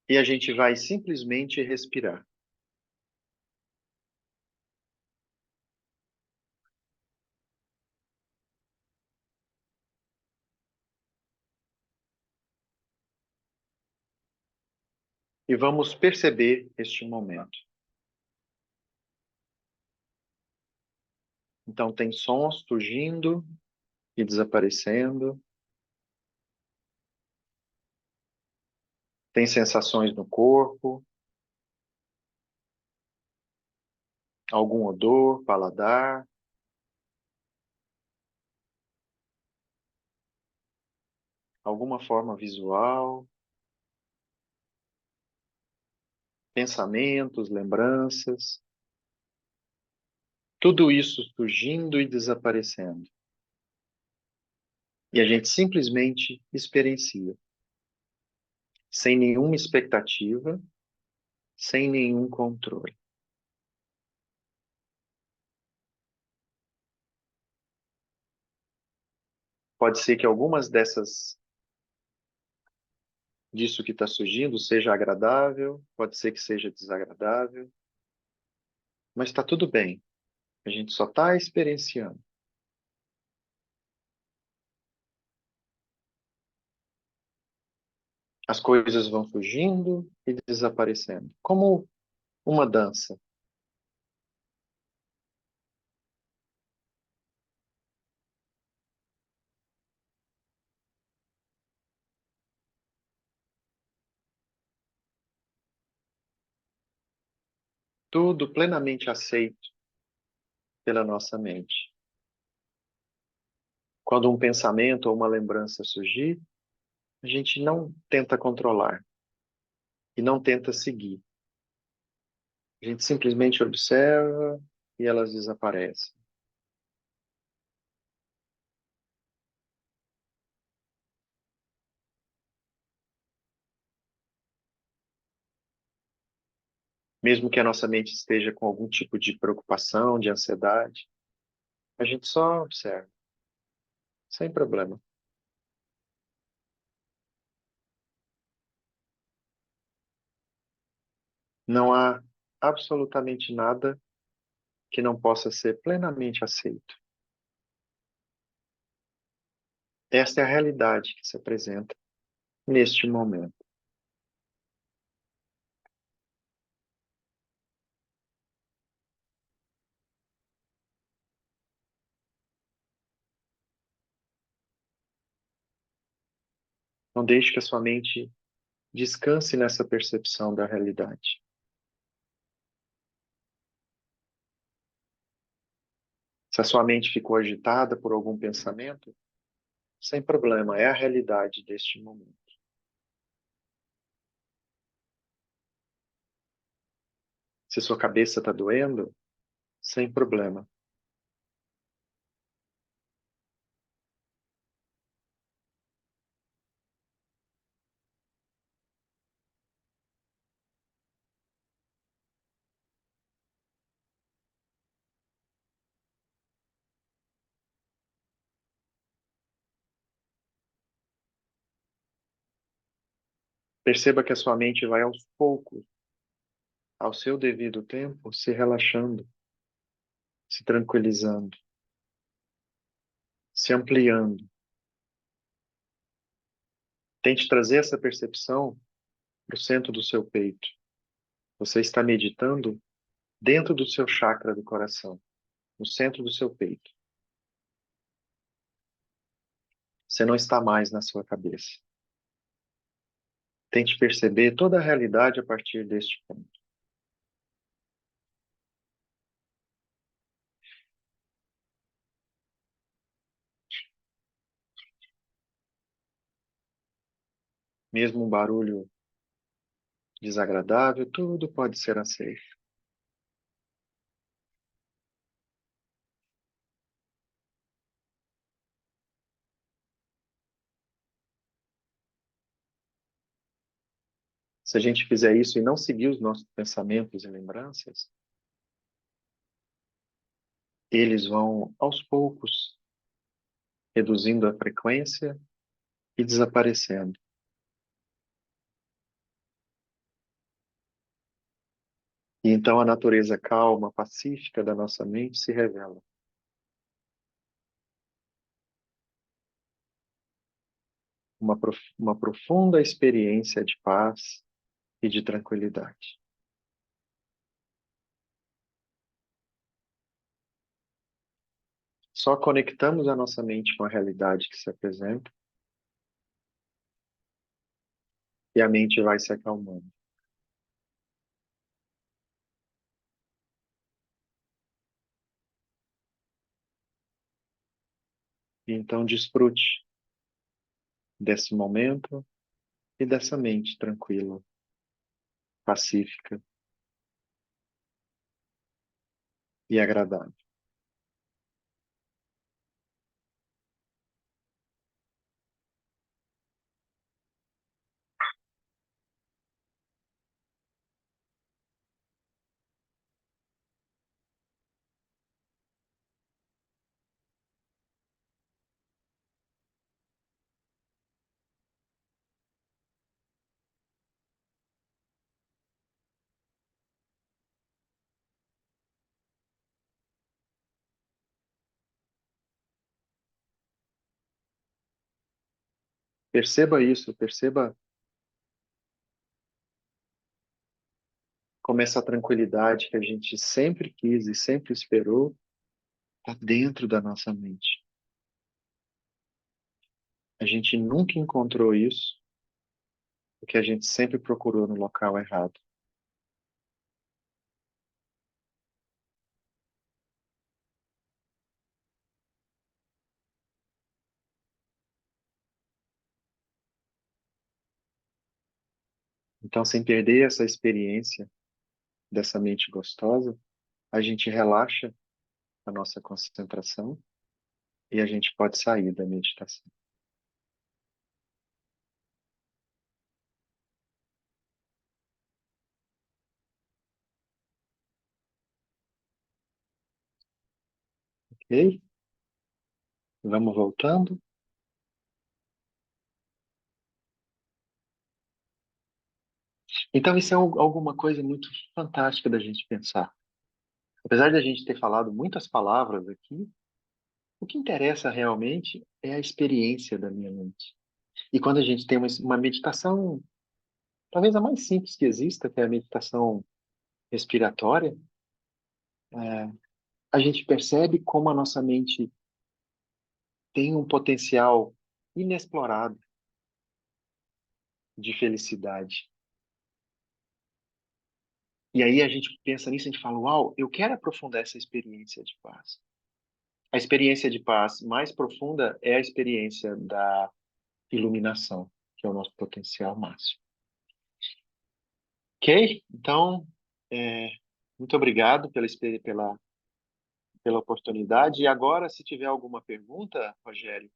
D: E a gente vai simplesmente respirar. E vamos perceber este momento. Então, tem sons surgindo e desaparecendo. Tem sensações no corpo. Algum odor, paladar, alguma forma visual, pensamentos, lembranças, tudo isso surgindo e desaparecendo. E a gente simplesmente experiencia, sem nenhuma expectativa, sem nenhum controle. Pode ser que algumas disso que está surgindo seja agradável, pode ser que seja desagradável, mas está tudo bem. A gente só está experienciando. As coisas vão surgindo e desaparecendo, como uma dança. Tudo plenamente aceito pela nossa mente. Quando um pensamento ou uma lembrança surgir, a gente não tenta controlar e não tenta seguir. A gente simplesmente observa e elas desaparecem. Mesmo que a nossa mente esteja com algum tipo de preocupação, de ansiedade, a gente só observa, sem problema. Não há absolutamente nada que não possa ser plenamente aceito. Esta é a realidade que se apresenta neste momento. Não deixe que a sua mente descanse nessa percepção da realidade. Se a sua mente ficou agitada por algum pensamento, sem problema, é a realidade deste momento. Se sua cabeça está doendo, sem problema. Perceba que a sua mente vai aos poucos, ao seu devido tempo, se relaxando, se tranquilizando, se ampliando. Tente trazer essa percepção para o centro do seu peito. Você está meditando dentro do seu chakra do coração, no centro do seu peito. Você não está mais na sua cabeça. Tente perceber toda a realidade a partir deste ponto. Mesmo um barulho desagradável, tudo pode ser aceito. Se a gente fizer isso e não seguir os nossos pensamentos e lembranças, eles vão, aos poucos, reduzindo a frequência e desaparecendo. E então a natureza calma, pacífica da nossa mente se revela. Uma profunda experiência de paz e de tranquilidade. Só conectamos a nossa mente com a realidade que se apresenta e a mente vai se acalmando. Então, desfrute desse momento e dessa mente tranquila, pacífica e agradável. Perceba isso, perceba como essa tranquilidade que a gente sempre quis e sempre esperou está dentro da nossa mente. A gente nunca encontrou isso porque a gente sempre procurou no local errado. Então, sem perder essa experiência dessa mente gostosa, a gente relaxa a nossa concentração e a gente pode sair da meditação. Ok? Vamos voltando. Então, isso é alguma coisa muito fantástica da gente pensar. Apesar de a gente ter falado muitas palavras aqui, o que interessa realmente é a experiência da minha mente. E quando a gente tem uma meditação, talvez a mais simples que exista, que é a meditação respiratória, é, a gente percebe como a nossa mente tem um potencial inexplorado de felicidade. E aí a gente pensa nisso e a gente fala, uau, eu quero aprofundar essa experiência de paz. A experiência de paz mais profunda é a experiência da iluminação, que é o nosso potencial máximo. Ok? Então, é, muito obrigado pela oportunidade. E agora, se tiver alguma pergunta, Rogério,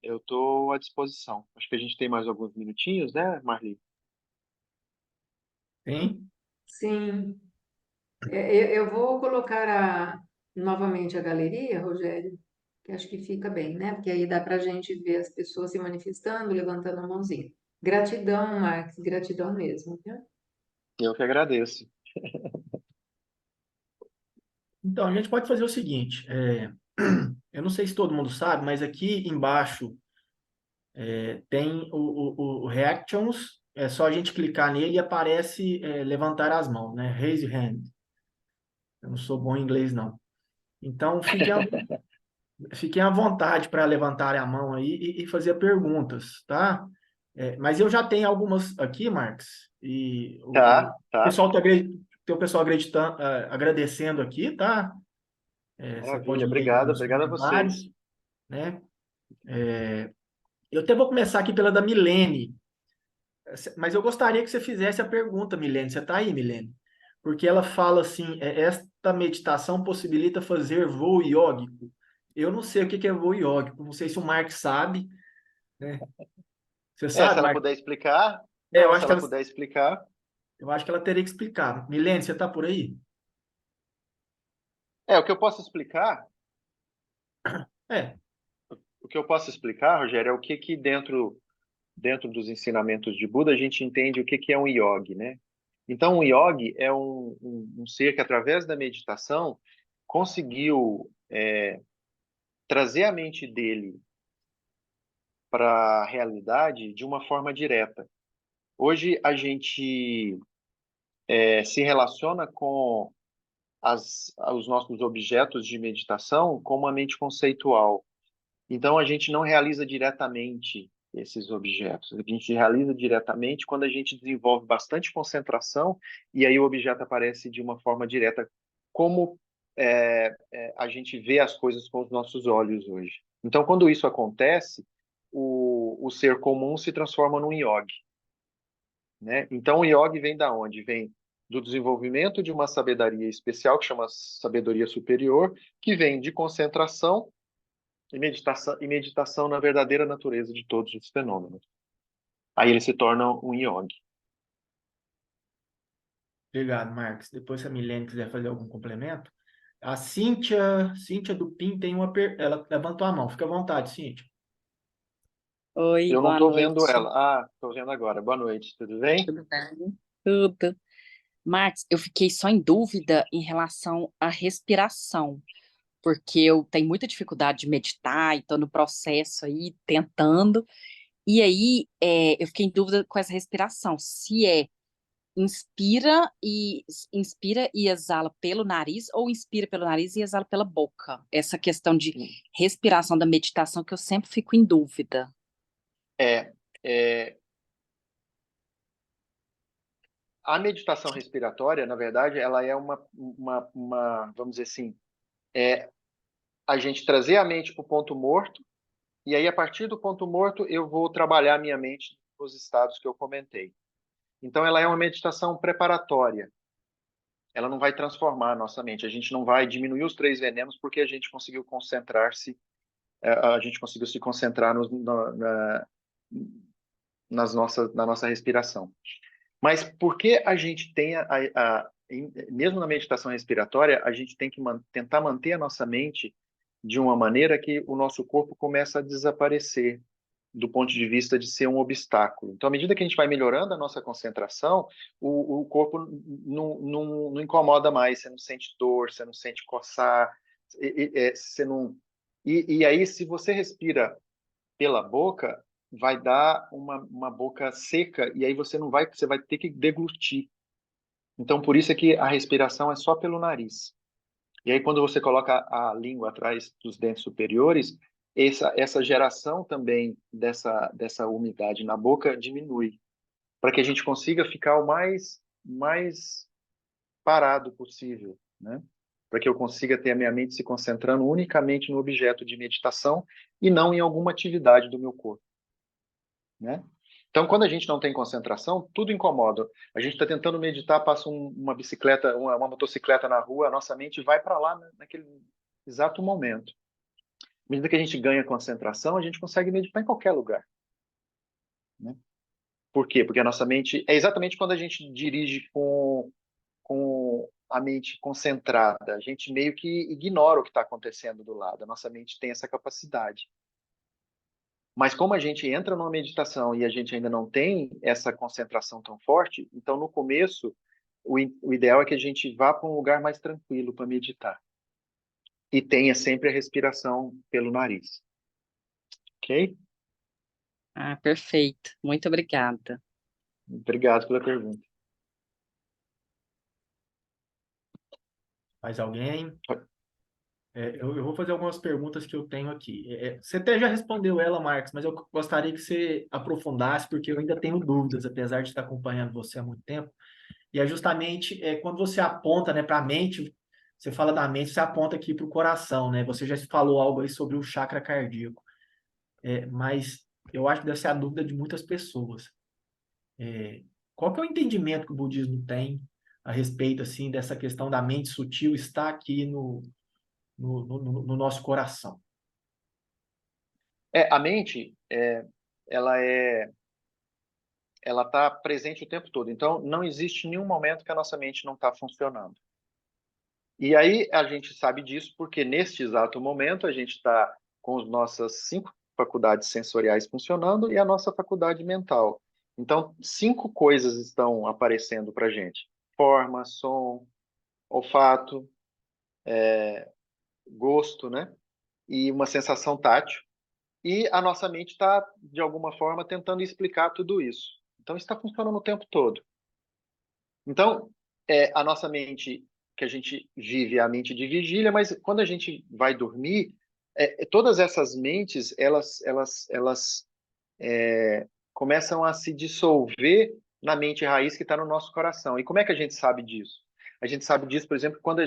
D: eu estou à disposição. Acho que a gente tem mais alguns minutinhos, né, Marli?
B: Sim?
A: Sim. Eu vou colocar novamente a galeria, Rogério, que acho que fica bem, né? Porque aí dá para a gente ver as pessoas se manifestando, levantando a mãozinha. Gratidão, Marcos, gratidão mesmo, viu?
D: Eu que agradeço.
B: Então, a gente pode fazer o seguinte: eu não sei se todo mundo sabe, mas aqui embaixo tem o Reactions, é só a gente clicar nele e aparece levantar as mãos, né? Raise hand. Eu não sou bom em inglês, não. Então, fiquem à vontade para levantarem a mão aí e fazer perguntas, tá? Mas eu já tenho algumas aqui, Marcos, e o
D: Tá, tá.
B: pessoal tem o pessoal agradecendo aqui, tá? Você pode
D: Maravilha.
B: ler aí
D: Obrigado,
B: nos
D: obrigado a vocês.
B: comentários, né? Eu até vou começar aqui pela da Milene, mas eu gostaria que você fizesse a pergunta, Milene. Você está aí, Milene? Porque ela fala assim: esta meditação possibilita fazer voo iógico. Eu não sei o que é voo iógico, não sei se o Mark sabe, né? Você
D: Se
B: sabe,
D: ela
B: Mark?
D: puder explicar.
B: Eu
D: Não, se
B: acho que
D: ela
B: ela,
D: puder explicar.
B: eu acho que ela teria que explicar. Milene, você está por aí?
D: O que eu posso explicar,
B: É,
D: o que eu posso explicar, Rogério, é o que dentro dos ensinamentos de Buda a gente entende o que é um yogi, né? Então, um yogi é um ser que, através da meditação, conseguiu trazer a mente dele para a realidade de uma forma direta. Hoje, a gente se relaciona com os nossos objetos de meditação com uma mente conceitual. Então, a gente não realiza diretamente esses objetos. A gente realiza diretamente quando a gente desenvolve bastante concentração e aí o objeto aparece de uma forma direta, como a gente vê as coisas com os nossos olhos hoje. Então, quando isso acontece, o ser comum se transforma num yogi, né? Então, o yogi vem da onde? Vem do desenvolvimento de uma sabedoria especial, que chama sabedoria superior, que vem de concentração e meditação na verdadeira natureza de todos os fenômenos. Aí ele se torna um yogi.
B: Obrigado, Marcos. Depois, se a Milene quiser fazer algum complemento. A Cíntia do PIN tem ela levantou a mão. Fica à vontade, Cíntia.
E: Oi,
D: Eu não
E: boa
D: estou vendo
E: noite.
D: ela. Ah, estou vendo agora. Boa noite, tudo bem?
E: Tudo bem? Tudo. Max, eu fiquei só em dúvida em relação à respiração, porque eu tenho muita dificuldade de meditar e estou no processo aí, tentando. E aí, eu fiquei em dúvida com essa respiração, se inspira e exala pelo nariz ou inspira pelo nariz e exala pela boca. Essa questão de respiração da meditação que eu sempre fico em dúvida.
D: É, é, a meditação respiratória, na verdade, ela é vamos dizer assim, é a gente trazer a mente para o ponto morto, e aí, a partir do ponto morto, eu vou trabalhar a minha mente nos estados que eu comentei. Então, ela é uma meditação preparatória. Ela não vai transformar a nossa mente. A gente não vai diminuir os 3 venenos porque a gente conseguiu concentrar-se, a gente conseguiu se concentrar na nossa respiração. Mas por que a gente tem mesmo na meditação respiratória, a gente tem que tentar manter a nossa mente de uma maneira que o nosso corpo começa a desaparecer do ponto de vista de ser um obstáculo. Então, à medida que a gente vai melhorando a nossa concentração, o corpo não incomoda mais, você não sente dor, você não sente coçar, você não... E aí, se você respira pela boca, vai dar uma boca seca, e aí você vai ter que deglutir. Então, por isso é que a respiração é só pelo nariz. E aí, quando você coloca a língua atrás dos dentes superiores, essa geração também dessa umidade na boca diminui, para que a gente consiga ficar o mais parado possível, né? Para que eu consiga ter a minha mente se concentrando unicamente no objeto de meditação e não em alguma atividade do meu corpo, né? Então, quando a gente não tem concentração, tudo incomoda. A gente está tentando meditar, passa uma bicicleta, uma motocicleta na rua, a nossa mente vai para lá naquele exato momento. À medida que a gente ganha concentração, a gente consegue meditar em qualquer lugar, né? Por quê? Porque a nossa mente... É exatamente quando a gente dirige com a mente concentrada. A gente meio que ignora o que está acontecendo do lado. A nossa mente tem essa capacidade. Mas como a gente entra numa meditação e a gente ainda não tem essa concentração tão forte, então no começo o ideal é que a gente vá para um lugar mais tranquilo para meditar. E tenha sempre a respiração pelo nariz. Ok?
E: Ah, perfeito. Muito obrigada.
D: Obrigado pela pergunta.
B: Mais alguém? Eu vou fazer algumas perguntas que eu tenho aqui. Você até já respondeu ela, Marcos, mas eu gostaria que você aprofundasse, porque eu ainda tenho dúvidas, apesar de estar acompanhando você há muito tempo. E é justamente quando você aponta, né, para a mente, você fala da mente, você aponta aqui para o coração, né? Você já falou algo aí sobre o chakra cardíaco. Mas eu acho que deve ser a dúvida de muitas pessoas. Qual que é o entendimento que o budismo tem a respeito, assim, dessa questão da mente sutil estar aqui no nosso coração?
D: A mente, ela ela está presente o tempo todo. Então, não existe nenhum momento que a nossa mente não está funcionando. E aí a gente sabe disso porque neste exato momento a gente está com as nossas 5 faculdades sensoriais funcionando e a nossa faculdade mental. Então, 5 coisas estão aparecendo para a gente: forma, som, olfato, gosto, né? E uma sensação tátil. E a nossa mente está, de alguma forma, tentando explicar tudo isso. Então, está funcionando o tempo todo. Então, a nossa mente, que a gente vive, é a mente de vigília, mas quando a gente vai dormir, todas essas mentes, elas começam a se dissolver na mente raiz que está no nosso coração. E como é que a gente sabe disso? A gente sabe disso, por exemplo, quando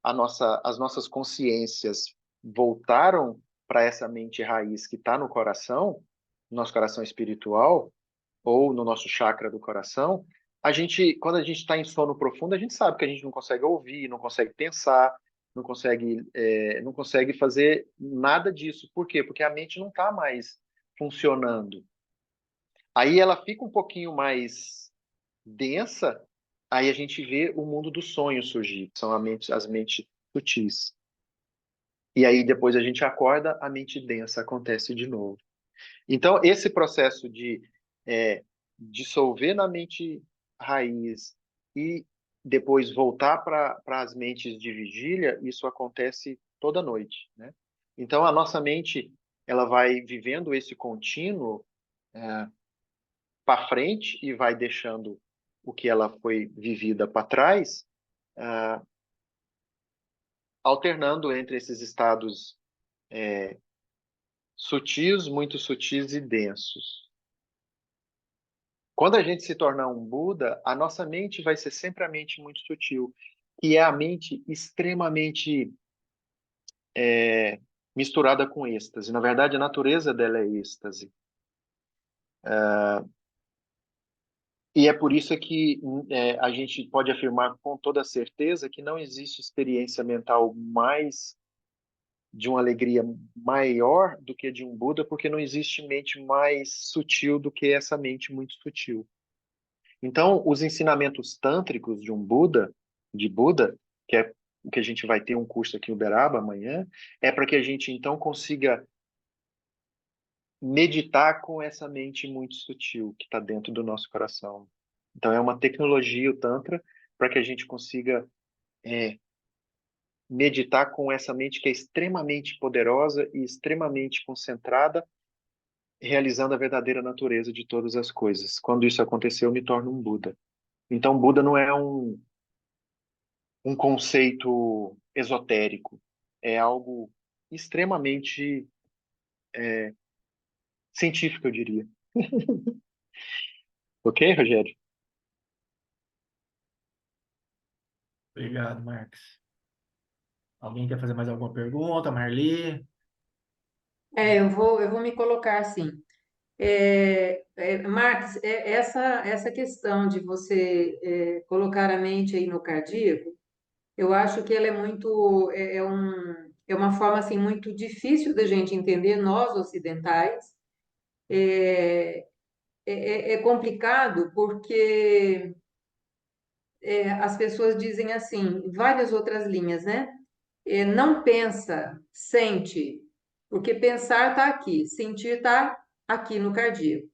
D: as nossas consciências voltaram para essa mente raiz que está no coração, no nosso coração espiritual, ou no nosso chakra do coração, quando a gente está em sono profundo, a gente sabe que a gente não consegue ouvir, não consegue pensar, não consegue fazer nada disso. Por quê? Porque a mente não está mais funcionando. Aí ela fica um pouquinho mais densa, aí a gente vê o mundo dos sonhos surgir, que são as mentes sutis. E aí depois a gente acorda, a mente densa acontece de novo. Então, esse processo de dissolver na mente raiz e depois voltar para as mentes de vigília, isso acontece toda noite, né? Então, a nossa mente ela vai vivendo esse contínuo para frente e vai deixando o que ela foi vivida para trás, alternando entre esses estados sutis, muito sutis e densos. Quando a gente se tornar um Buda, a nossa mente vai ser sempre a mente muito sutil, que é a mente extremamente misturada com êxtase. Na verdade, a natureza dela é êxtase. E é por isso que a gente pode afirmar com toda certeza que não existe experiência mental mais de uma alegria maior do que de um Buda, porque não existe mente mais sutil do que essa mente muito sutil. Então, os ensinamentos tântricos de um Buda, que é o que a gente vai ter um curso aqui em Uberaba amanhã, é para que a gente então consiga meditar com essa mente muito sutil que está dentro do nosso coração. Então, é uma tecnologia, o Tantra, para que a gente consiga meditar com essa mente que é extremamente poderosa e extremamente concentrada, realizando a verdadeira natureza de todas as coisas. Quando isso acontecer, eu me torno um Buda. Então, Buda não é um conceito esotérico, é algo extremamente científico, eu diria. Ok, Rogério?
B: Obrigado, Marcos. Alguém quer fazer mais alguma pergunta? Marli?
A: Eu vou me colocar assim. Marx, essa questão de você colocar a mente aí no cardíaco, eu acho que ela é muito, é uma forma assim muito difícil da gente entender, nós ocidentais. É complicado porque as pessoas dizem assim, várias outras linhas, né? Não pensa, sente, porque pensar está aqui, sentir está aqui no cardíaco.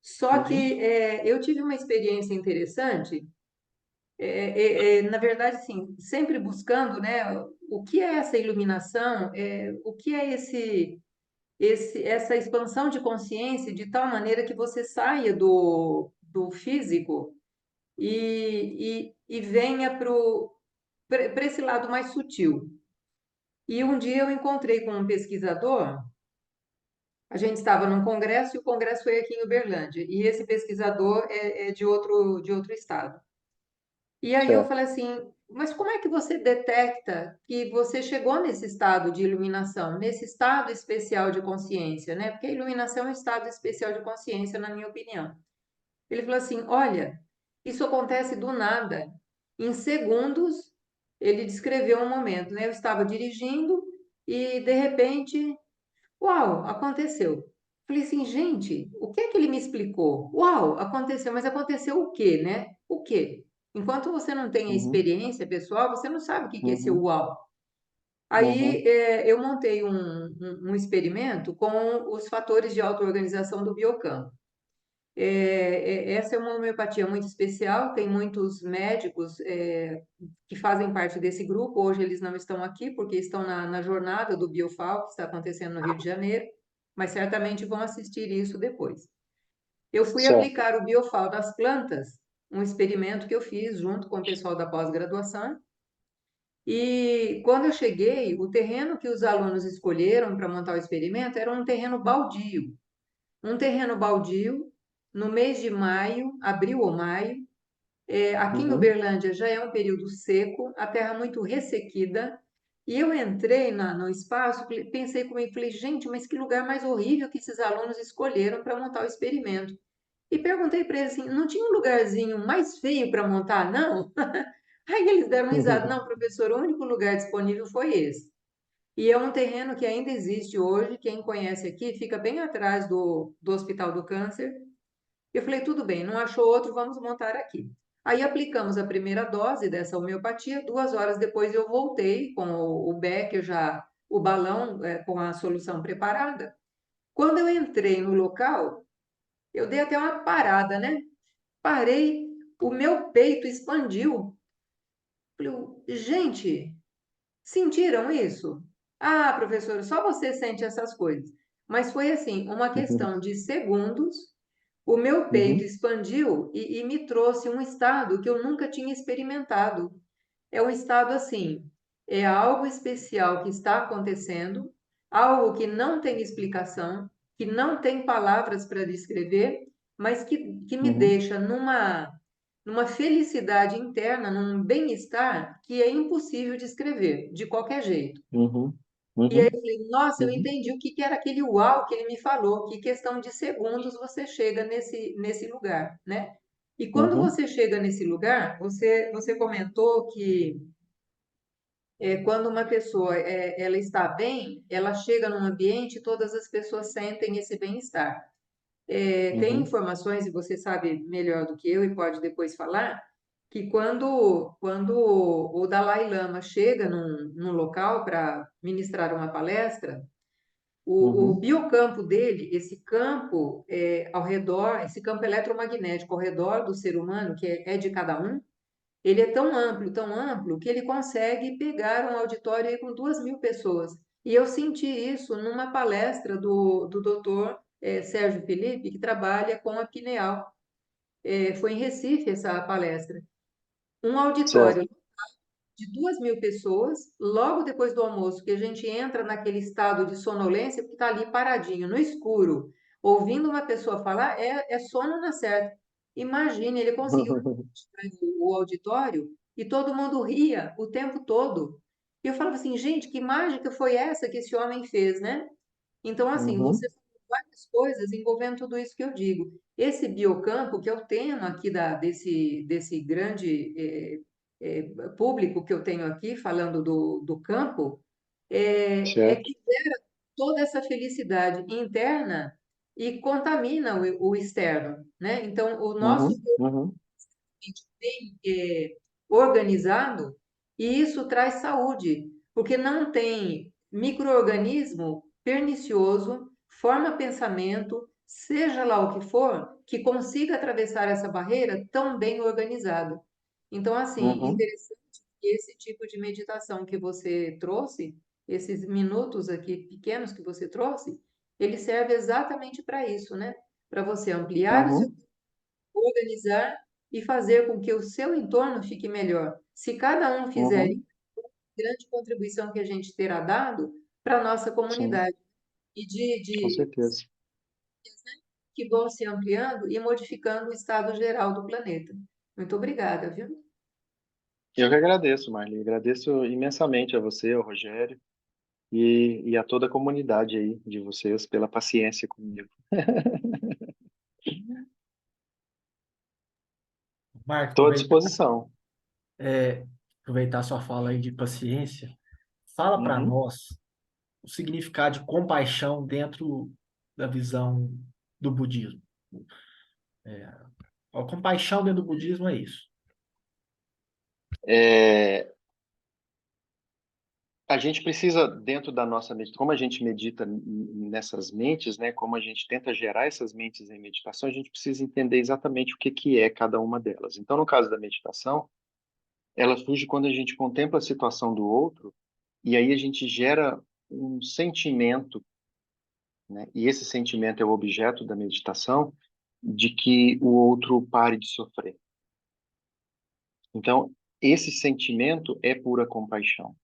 A: Só que
D: Uhum,
A: eu tive uma experiência interessante, na verdade, assim, sempre buscando, né, o que é essa iluminação, o que é essa expansão de consciência de tal maneira que você saia do físico e venha para esse lado mais sutil. E um dia eu encontrei com um pesquisador, a gente estava num congresso e o congresso foi aqui em Uberlândia, e esse pesquisador é de outro estado. E aí eu
D: certo.
A: falei assim, mas como é que você detecta que você chegou nesse estado de iluminação, nesse estado especial de consciência, né? Porque a iluminação é um estado especial de consciência, na minha opinião. Ele falou assim, olha, isso acontece do nada. Em segundos, ele descreveu um momento, né? Eu estava dirigindo e, de repente, uau, aconteceu. Falei assim, gente, o que é que ele me explicou? Uau, aconteceu, mas aconteceu o quê, né? O quê? Enquanto você não tem a
D: Uhum,
A: experiência pessoal, você não sabe o que é esse
D: uhum,
A: uau. Aí
D: uhum,
A: eu montei um experimento com os fatores de auto-organização do biocampo. Essa é uma homeopatia muito especial, tem muitos médicos que fazem parte desse grupo. Hoje eles não estão aqui porque estão na jornada do Biofal, que está acontecendo no Rio de Janeiro, mas certamente vão assistir isso depois. Eu fui
D: certo.
A: aplicar o Biofal nas plantas, um experimento que eu fiz junto com o pessoal da pós-graduação. E quando eu cheguei, o terreno que os alunos escolheram para montar o experimento era um terreno baldio. Um terreno baldio, no mês de maio, abril ou maio. Aqui em
D: Uhum,
A: Uberlândia já é um período seco, a terra muito ressequida, E eu entrei no espaço, pensei comigo, falei, gente, mas que lugar mais horrível que esses alunos escolheram para montar o experimento. E perguntei para eles assim, não tinha um lugarzinho mais feio para montar, não? Aí eles deram risada, não, professor, o único lugar disponível foi esse. E é um terreno que ainda existe hoje, quem conhece aqui, fica bem atrás do Hospital do Câncer. Eu falei, tudo bem, não achou outro, vamos montar aqui. Aí aplicamos a primeira dose dessa homeopatia, 2 horas depois eu voltei com o becker já, o balão com a solução preparada. Quando eu entrei no local, eu dei até uma parada, né? Parei, o meu peito expandiu. Falei, gente, sentiram isso? Ah, professor, só você sente essas coisas. Mas foi assim, uma questão de segundos, o meu peito
D: Uhum,
A: expandiu e me trouxe um estado que eu nunca tinha experimentado. É um estado assim, é algo especial que está acontecendo, algo que não tem explicação, que não tem palavras para descrever, mas que me
D: uhum,
A: deixa numa felicidade interna, num bem-estar que é impossível descrever, de qualquer jeito.
D: uhum,
A: E aí
D: uhum,
A: eu falei, nossa, eu
D: uhum,
A: entendi o que que era aquele uau que ele me falou, que questão de segundos você chega nesse lugar, né? E quando
D: uhum,
A: você chega nesse lugar, você comentou que quando uma pessoa ela está bem, ela chega num ambiente e todas as pessoas sentem esse bem-estar. Tem
D: uhum,
A: informações, e você sabe melhor do que eu e pode depois falar, que quando o Dalai Lama chega num local para ministrar uma palestra, o
D: uhum,
A: biocampo dele, esse campo ao redor, esse campo eletromagnético ao redor do ser humano, que é de cada um, ele é tão amplo, que ele consegue pegar um auditório aí com 2.000 pessoas. E eu senti isso numa palestra do doutor Sérgio Felipe, que trabalha com a pineal. Foi em Recife essa palestra. Um
D: certo.
A: auditório de 2.000 pessoas, logo depois do almoço, que a gente entra naquele estado de sonolência, porque está ali paradinho, no escuro, ouvindo uma pessoa falar, é sono na certa. Imagine, ele conseguiu o auditório e todo mundo ria o tempo todo. E eu falava assim, gente, que mágica foi essa que esse homem fez, né? Então, assim,
D: Uhum,
A: você falou várias coisas envolvendo tudo isso que eu digo. Esse biocampo, que é o tema aqui desse grande público que eu tenho aqui, falando do campo, é
D: certo.
A: que gera toda essa felicidade interna e contamina o externo, né? Então, o nosso
D: Uhum, uhum,
A: bem organizado e isso traz saúde, porque não tem microorganismo pernicioso, forma pensamento, seja lá o que for, que consiga atravessar essa barreira tão bem organizada. Então, assim,
D: uhum,
A: interessante que esse tipo de meditação que você trouxe, esses minutos aqui pequenos que você trouxe, ele serve exatamente para isso, né? Para você ampliar o seu,
D: uhum,
A: organizar e fazer com que o seu entorno fique melhor. Se cada um fizer
D: uhum,
A: isso, grande contribuição que a gente terá dado para a nossa
D: sim,
A: comunidade e
D: com
A: de
D: certeza.
A: que vão se ampliando e modificando o estado geral do planeta. Muito obrigada, viu?
D: Eu que agradeço, Marli. Agradeço imensamente a você, ao Rogério e a toda a comunidade aí de vocês pela paciência comigo.
B: Marco,
D: Estou à disposição.
B: aproveitar sua fala aí de paciência. Fala para
D: Uhum.
B: nós o significado de compaixão dentro da visão do budismo. A compaixão dentro do budismo é isso.
D: É, a gente precisa, dentro da nossa meditação, como a gente medita nessas mentes, né, como a gente tenta gerar essas mentes em meditação, a gente precisa entender exatamente o que que é cada uma delas. Então, no caso da meditação, ela surge quando a gente contempla a situação do outro e aí a gente gera um sentimento, né, e esse sentimento é o objeto da meditação, de que o outro pare de sofrer. Então, esse sentimento é pura compaixão.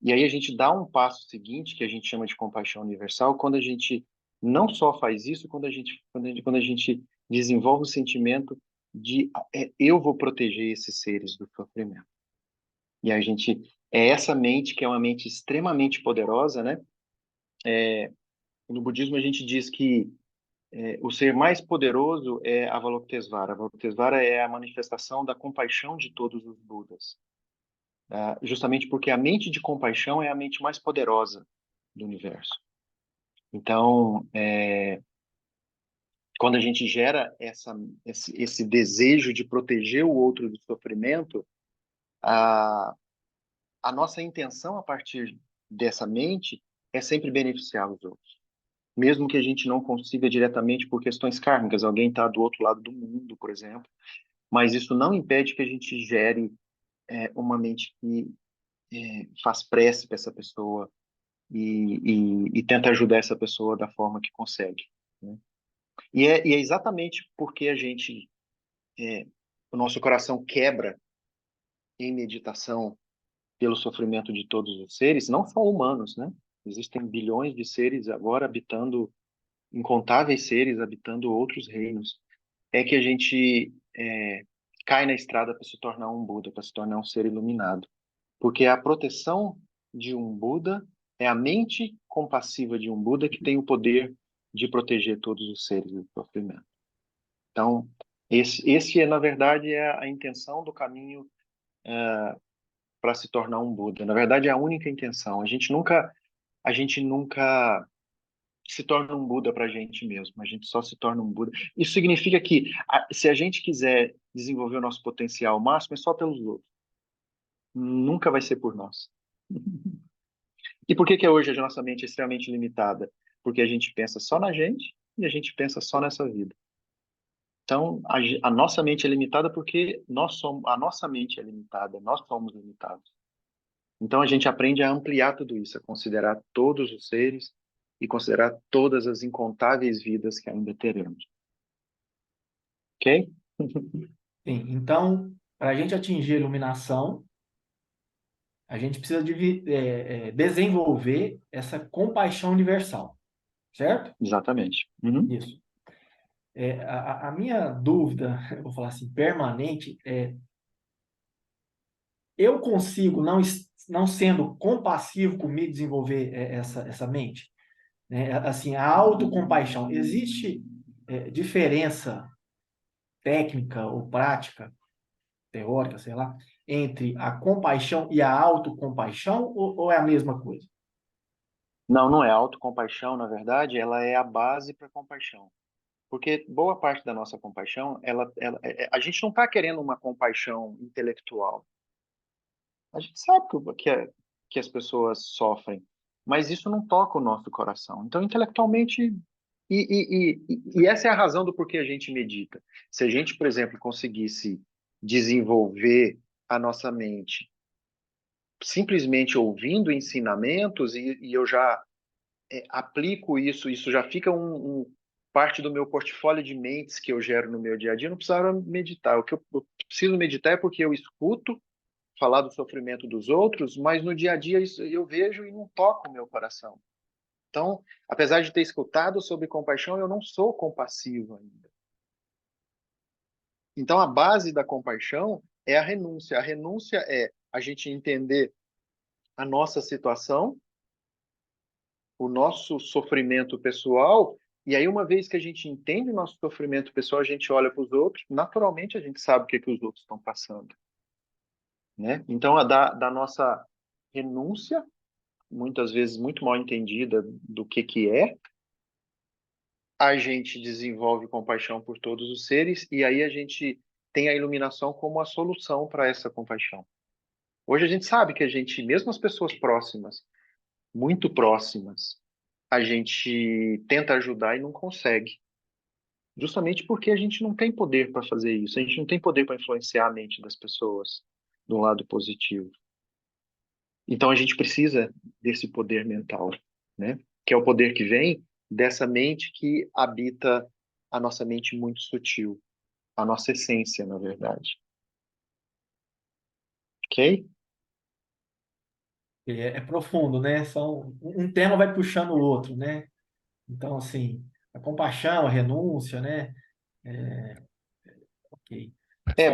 D: E aí a gente dá um passo seguinte, que a gente chama de compaixão universal, quando a gente não só faz isso, quando a gente desenvolve o sentimento de eu vou proteger esses seres do sofrimento. E a gente é essa mente que é uma mente extremamente poderosa, né? No budismo a gente diz que o ser mais poderoso é Avalokitesvara. Avalokitesvara é a manifestação da compaixão de todos os Budas, tá? Justamente porque a mente de compaixão é a mente mais poderosa do universo. Então, quando a gente gera esse desejo de proteger o outro do sofrimento, a, a nossa intenção a partir dessa mente é sempre beneficiar os outros. Mesmo que a gente não consiga diretamente por questões kármicas, alguém está do outro lado do mundo, por exemplo, mas isso não impede que a gente gere uma mente que faz prece para essa pessoa e tenta ajudar essa pessoa da forma que consegue, né? E é exatamente porque o nosso coração quebra em meditação pelo sofrimento de todos os seres, não só humanos, né? Existem bilhões de seres agora habitando, incontáveis seres habitando outros reinos. É que a gente cai na estrada para se tornar um Buda, para se tornar um ser iluminado. Porque a proteção de um Buda é a mente compassiva de um Buda que tem o poder de proteger todos os seres do sofrimento. Então, esse na verdade, é a intenção do caminho para se tornar um Buda. Na verdade, é a única intenção. A gente nunca se torna um Buda para a gente mesmo. A gente só se torna um Buda. Isso significa que, se a gente quiser desenvolver o nosso potencial máximo, é só pelos outros. Nunca vai ser por nós. E por que hoje a nossa mente é extremamente limitada? Porque a gente pensa só na gente e a gente pensa só nessa vida. Então, a nossa mente é limitada porque a nossa mente é limitada, nós somos limitados. Então, a gente aprende a ampliar tudo isso, a considerar todos os seres e considerar todas as incontáveis vidas que ainda teremos. Ok?
B: Sim, então, para a gente atingir a iluminação, a gente precisa desenvolver essa compaixão universal, certo?
D: Exatamente. Uhum.
B: Isso. A minha dúvida, eu vou falar assim, permanente, eu consigo, não sendo compassivo comigo, desenvolver essa mente? Né? Assim, a autocompaixão. Existe diferença técnica ou prática, teórica, sei lá, entre a compaixão e a autocompaixão, ou é a mesma coisa?
D: Não, não é. Autocompaixão, na verdade, ela é a base para a compaixão. Porque boa parte da nossa compaixão, a gente não está querendo uma compaixão intelectual. A gente sabe que as pessoas sofrem, mas isso não toca o nosso coração. Então, intelectualmente, e essa é a razão do porquê a gente medita. Se a gente, por exemplo, conseguisse desenvolver a nossa mente simplesmente ouvindo ensinamentos e eu já aplico isso já fica parte do meu portfólio de mentes que eu gero no meu dia a dia, eu não precisava meditar. O que eu preciso meditar é porque eu escuto falar do sofrimento dos outros, mas no dia a dia isso eu vejo e não toca o meu coração. Então, apesar de ter escutado sobre compaixão, eu não sou compassivo ainda. Então, a base da compaixão é a renúncia. A renúncia é a gente entender a nossa situação, o nosso sofrimento pessoal, e aí, uma vez que a gente entende o nosso sofrimento pessoal, a gente olha para os outros, naturalmente a gente sabe o que os outros estão passando, né? Então, da nossa renúncia, muitas vezes muito mal entendida do que é, a gente desenvolve compaixão por todos os seres, e aí a gente tem a iluminação como a solução para essa compaixão. Hoje a gente sabe que mesmo as pessoas próximas, muito próximas, a gente tenta ajudar e não consegue. Justamente porque a gente não tem poder para fazer isso, a gente não tem poder para influenciar a mente das pessoas do lado positivo. Então a gente precisa desse poder mental, né? Que é o poder que vem dessa mente que habita a nossa mente muito sutil, a nossa essência, na verdade. Ok?
B: É profundo, né? Um tema vai puxando o outro, né? Então, assim, a compaixão, a renúncia, né? Ok.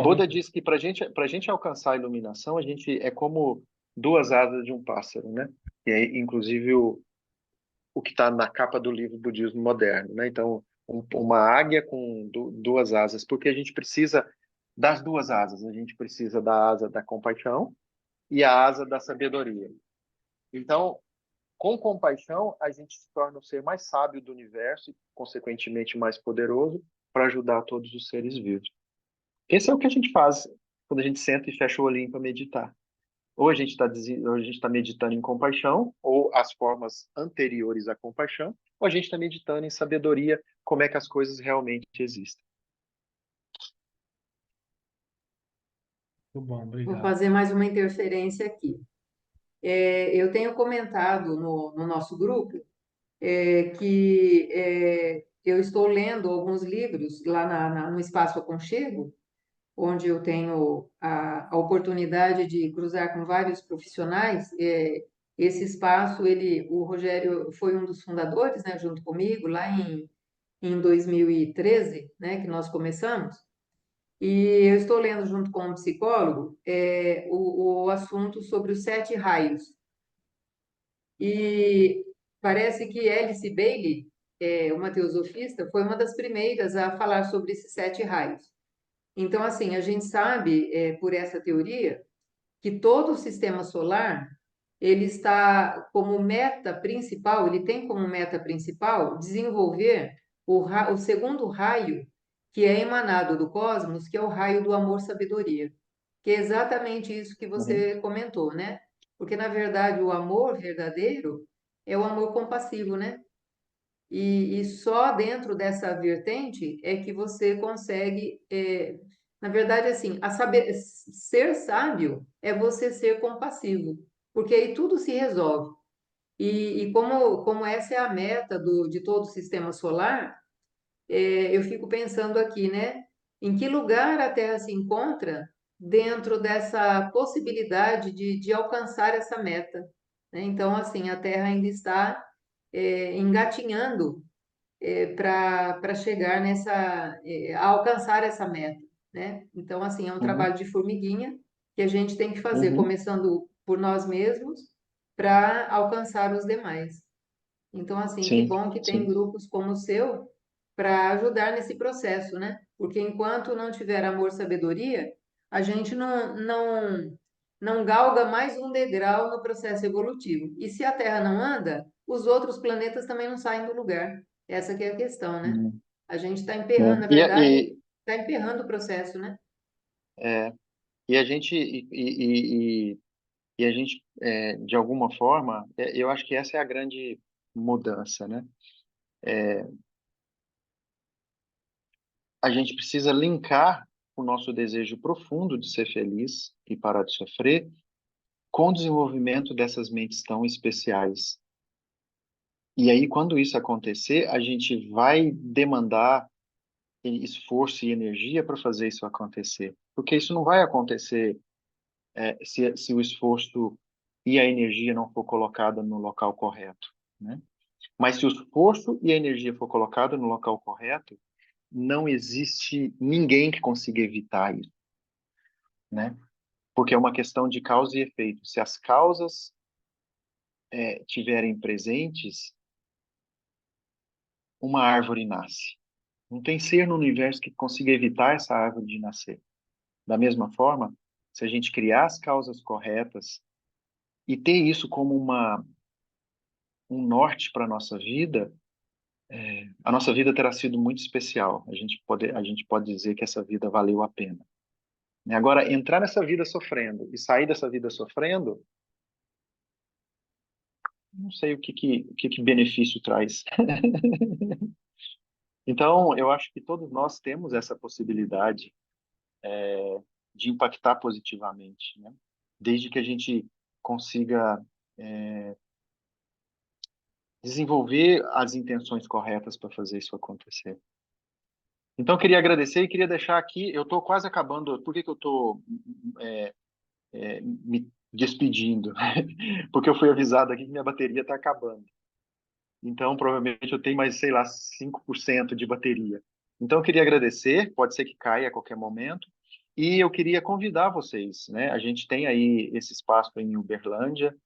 D: Buda diz que para gente alcançar a iluminação, a gente é como duas asas de um pássaro, né? E aí, inclusive, o que está na capa do livro Budismo Moderno, né? Então, uma águia com duas asas, porque a gente precisa das duas asas. A gente precisa da asa da compaixão e a asa da sabedoria. Então, com compaixão, a gente se torna o ser mais sábio do universo e, consequentemente, mais poderoso para ajudar todos os seres vivos. Esse é o que a gente faz quando a gente senta e fecha o olhinho para meditar. Ou a gente está meditando em compaixão, ou as formas anteriores à compaixão, ou a gente está meditando em sabedoria, como é que as coisas realmente existem.
B: Muito bom,
A: Vou
B: obrigado.
A: fazer mais uma interferência aqui. Eu tenho comentado no nosso grupo que eu estou lendo alguns livros lá no Espaço Aconchego, onde eu tenho a oportunidade de cruzar com vários profissionais. Esse espaço, o Rogério foi um dos fundadores, né, junto comigo, lá em 2013, né, que nós começamos. E eu estou lendo junto com um psicólogo o assunto sobre os 7 raios. E parece que Alice Bailey, uma teosofista, foi uma das primeiras a falar sobre esses 7 raios. Então, assim, a gente sabe, por essa teoria, que todo o sistema solar, ele está como meta principal, ele tem como meta principal desenvolver o segundo raio que é emanado do cosmos, que é o raio do amor-sabedoria, que é exatamente isso que
D: Uhum.
A: você comentou, né? Porque, na verdade, o amor verdadeiro é o amor compassivo, né? E só dentro dessa vertente é que você consegue, na verdade, assim, ser sábio é você ser compassivo, porque aí tudo se resolve. E como essa é a meta de todo o sistema solar, eu fico pensando aqui, né? Em que lugar a Terra se encontra dentro dessa possibilidade de alcançar essa meta, né? Então, assim, a Terra ainda está engatinhando para chegar a alcançar essa meta, né? Então, assim, é um
D: Uhum.
A: trabalho de formiguinha que a gente tem que fazer,
D: Uhum.
A: começando por nós mesmos, para alcançar os demais. Então, assim, que
D: Sim,
A: bom que tem
D: sim.
A: grupos como o seu para ajudar nesse processo, né? Porque enquanto não tiver amor, sabedoria, a gente não galga mais um degrau no processo evolutivo. E se a Terra não anda, os outros planetas também não saem do lugar. Essa que é a questão, né?
D: Uhum.
A: A gente está
D: É.
A: emperrando, na verdade, está emperrando o processo, né?
D: É, e a gente e a gente de alguma forma, eu acho que essa é a grande mudança, né? A gente precisa linkar o nosso desejo profundo de ser feliz e parar de sofrer com o desenvolvimento dessas mentes tão especiais. E aí, quando isso acontecer, a gente vai demandar esforço e energia para fazer isso acontecer. Porque isso não vai acontecer se o esforço e a energia não for colocada no local correto, né? Mas se o esforço e a energia for colocado no local correto, não existe ninguém que consiga evitar isso, né? Porque é uma questão de causa e efeito. Se as causas tiverem presentes, uma árvore nasce. Não tem ser no universo que consiga evitar essa árvore de nascer. Da mesma forma, se a gente criar as causas corretas e ter isso como um norte para a nossa vida terá sido muito especial. A gente pode dizer que essa vida valeu a pena. Agora, entrar nessa vida sofrendo e sair dessa vida sofrendo, não sei o que benefício traz. Então, eu acho que todos nós temos essa possibilidade de impactar positivamente, né? Desde que a gente consiga desenvolver as intenções corretas para fazer isso acontecer. Então, eu queria agradecer e queria deixar aqui, eu estou quase acabando, por que eu estou me despedindo? Porque eu fui avisado aqui que minha bateria está acabando. Então, provavelmente eu tenho mais, sei lá, 5% de bateria. Então, eu queria agradecer, pode ser que caia a qualquer momento, E eu queria convidar vocês, né? A gente tem aí esse espaço em Uberlândia.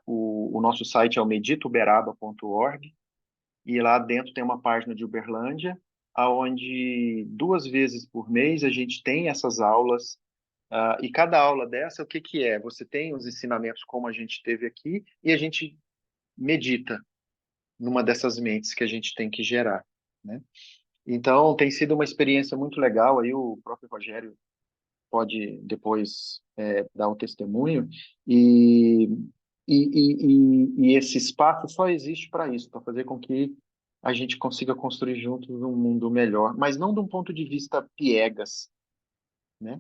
D: O nosso site é o meditauberaba.org e lá dentro tem uma página de Uberlândia, aonde 2 vezes por mês a gente tem essas aulas. E cada aula dessa, o que que é? Você tem os ensinamentos como a gente teve aqui e a gente medita numa dessas mentes que a gente tem que gerar, né? Então, tem sido uma experiência muito legal. Aí o próprio Rogério pode depois dar um testemunho. E, e esse espaço só existe para isso, para fazer com que a gente consiga construir juntos um mundo melhor, mas não de um ponto de vista piegas, né?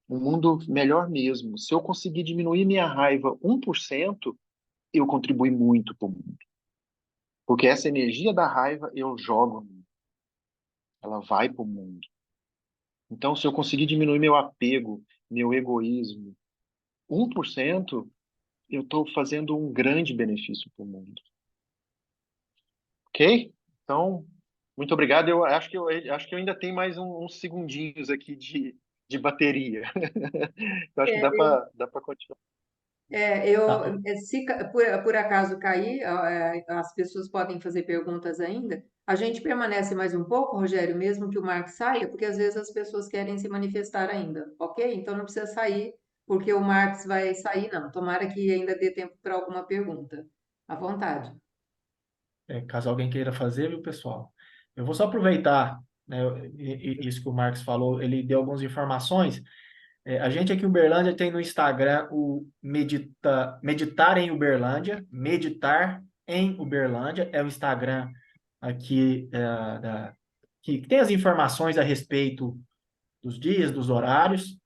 D: Um mundo melhor mesmo. Se eu conseguir diminuir minha raiva 1%, eu contribuí muito para o mundo. Porque essa energia da raiva eu jogo, ela vai para o mundo. Então, se eu conseguir diminuir meu apego, meu egoísmo, 1%, eu estou fazendo um grande benefício para o mundo. Ok? Então, muito obrigado. Eu acho que eu ainda tenho mais uns segundinhos aqui de bateria. Eu acho que
A: É,
D: dá para continuar.
B: Tá.
A: Se por acaso cair, as pessoas podem fazer perguntas ainda. A gente permanece mais um pouco, Rogério, mesmo que o Marcos saia, porque às vezes as pessoas querem se manifestar ainda, ok? Então não precisa sair, porque o Marcos vai sair, não. Tomara que ainda dê tempo para alguma pergunta. À vontade.
B: Caso alguém queira fazer, viu, pessoal? Eu vou só aproveitar, né, isso que o Marcos falou, ele deu algumas informações. A gente aqui em Uberlândia tem no Instagram o Meditar em Uberlândia, Meditar em Uberlândia, é o Instagram aqui que tem as informações a respeito dos dias, dos horários.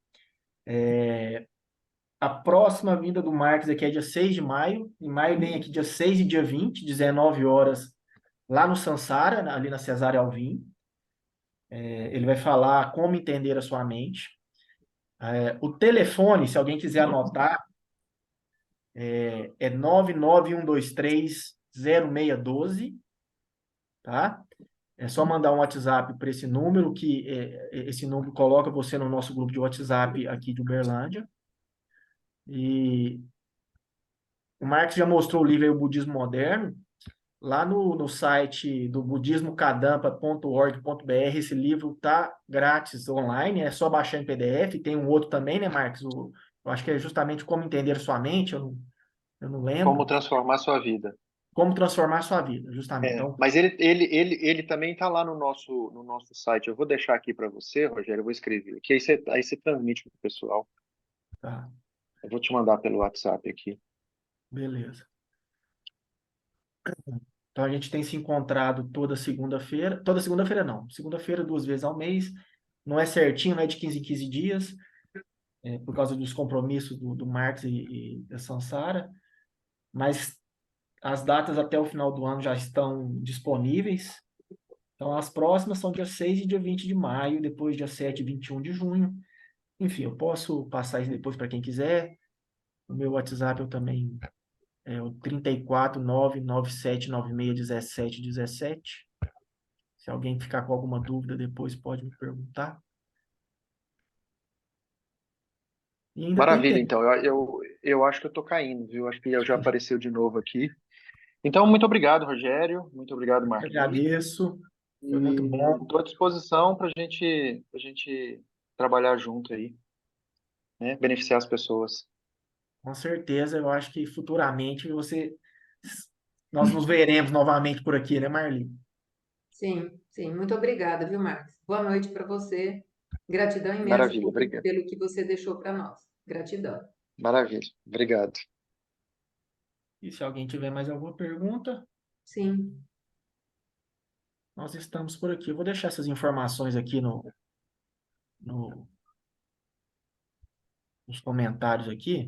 B: A próxima vinda do Marcos aqui é dia 6 de maio. Em maio vem aqui dia 6 e dia 20, 19 horas, lá no Sansara, ali na Cesárea Alvim. Ele vai falar como entender a sua mente. O telefone, se alguém quiser anotar, é 991230612, tá? É só mandar um WhatsApp para esse número, que esse número coloca você no nosso grupo de WhatsApp aqui de Uberlândia. E o Marx já mostrou o livro aí, O Budismo Moderno. Lá no site do budismocadampa.org.br, esse livro tá grátis online, é só baixar em PDF. Tem um outro também, né, Marcos? Eu acho que é justamente como entender sua mente, eu não
D: Como
B: lembro.
D: transformar sua vida.
B: Como transformar sua vida, justamente. Então,
D: Mas ele também está lá no nosso site. Eu vou deixar aqui para você, Rogério, eu vou escrever aqui, aí você transmite para o pessoal.
B: tá,
D: Eu vou te mandar pelo WhatsApp aqui.
B: beleza. Então, a gente tem se encontrado toda segunda-feira não, segunda-feira 2 vezes ao mês, não é certinho, não é de 15 em 15 dias, por causa dos compromissos do Marx e da Sansara, mas as datas até o final do ano já estão disponíveis. Então, as próximas são dia 6 e dia 20 de maio, depois dia 7 e 21 de junho. Enfim, eu posso passar isso depois para quem quiser. O meu WhatsApp eu também é o 34997961717. Se alguém ficar com alguma dúvida depois, pode me perguntar. E ainda tem
D: Maravilha,
B: tempo.
D: então. Eu acho que eu estou caindo, viu? Acho que já apareceu de novo aqui. Então, muito obrigado, Rogério. Muito obrigado,
B: Eu
D: Marquinhos.
B: agradeço. Foi muito
D: E
B: bom.
D: estou à disposição para a gente trabalhar junto aí, né? Beneficiar as pessoas.
B: Com certeza, eu acho que futuramente nós nos veremos novamente por aqui, né, Marli?
A: Sim, sim. Muito obrigada, viu, Marcos? Boa noite para você. Gratidão imensa
D: Maravilha, obrigado.
A: pelo que você deixou para nós. Gratidão.
D: Maravilha, obrigado.
B: E se alguém tiver mais alguma pergunta,
A: Sim.
B: nós estamos por aqui. Eu vou deixar essas informações aqui no- nos comentários aqui.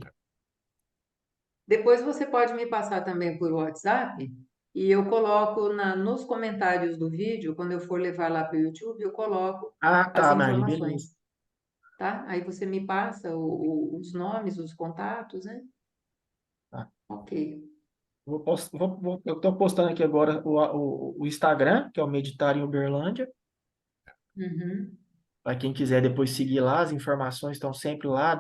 A: Depois você pode me passar também por WhatsApp e eu coloco nos comentários do vídeo, quando eu for levar lá para o YouTube, eu coloco
B: Ah,
A: as
B: tá, Marli, beleza.
A: informações, tá? Aí você me passa os nomes, os contatos, né?
B: Tá.
A: Ok.
B: Eu estou postando aqui agora o Instagram, que é o Meditar em Uberlândia.
A: Uhum.
B: Para quem quiser depois seguir lá, as informações estão sempre lá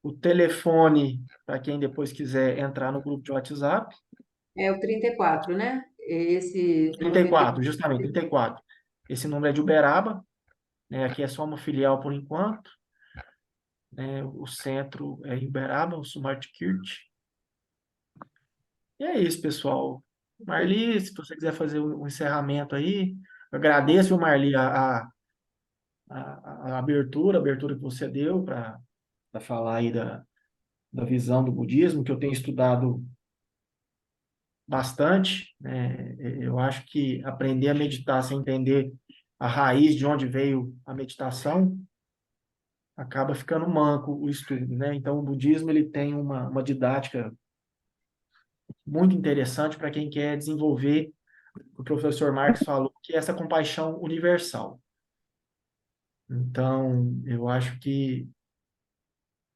B: o telefone, para quem depois quiser entrar no grupo de WhatsApp.
A: É o 34, né? Esse
B: trinta e
A: número que...
B: quatro, justamente, 34. Esse número é de Uberaba, né? Aqui é só uma filial por enquanto, né? O centro é em Uberaba, o Smartkirt. E é isso, pessoal. Marli, se você quiser fazer um encerramento aí, eu agradeço, Marli, a abertura que você deu para falar aí da visão do budismo, que eu tenho estudado bastante, né? Eu acho que aprender a meditar sem entender a raiz de onde veio a meditação acaba ficando manco o estudo, né? Então, o budismo ele tem uma didática muito interessante para quem quer desenvolver o que o professor Marx falou, que é essa compaixão universal. Então, eu acho que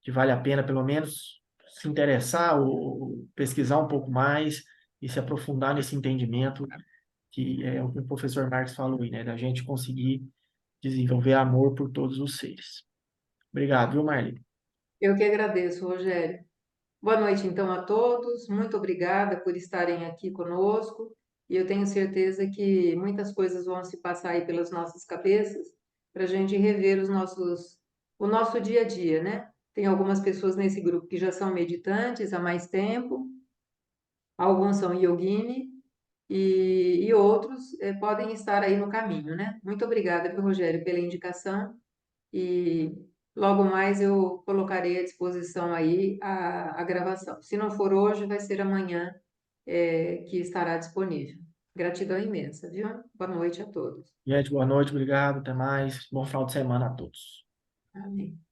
B: vale a pena, pelo menos, se interessar ou pesquisar um pouco mais e se aprofundar nesse entendimento, que é o que o professor Marx falou aí, né? Da gente conseguir desenvolver amor por todos os seres. Obrigado, viu, Marli?
A: Eu que agradeço, Rogério. Boa noite, então, a todos. Muito obrigada por estarem aqui conosco. E eu tenho certeza que muitas coisas vão se passar aí pelas nossas cabeças para a gente rever o nosso dia a dia, né? Tem algumas pessoas nesse grupo que já são meditantes há mais tempo, alguns são yogini e outros podem estar aí no caminho, né? Muito obrigada, viu, Rogério, pela indicação. E logo mais eu colocarei à disposição aí a gravação. Se não for hoje, vai ser amanhã, que estará disponível. Gratidão imensa, viu? Boa noite a todos.
B: Gente, boa noite, obrigado, até mais. Bom final de semana a todos.
A: Amém.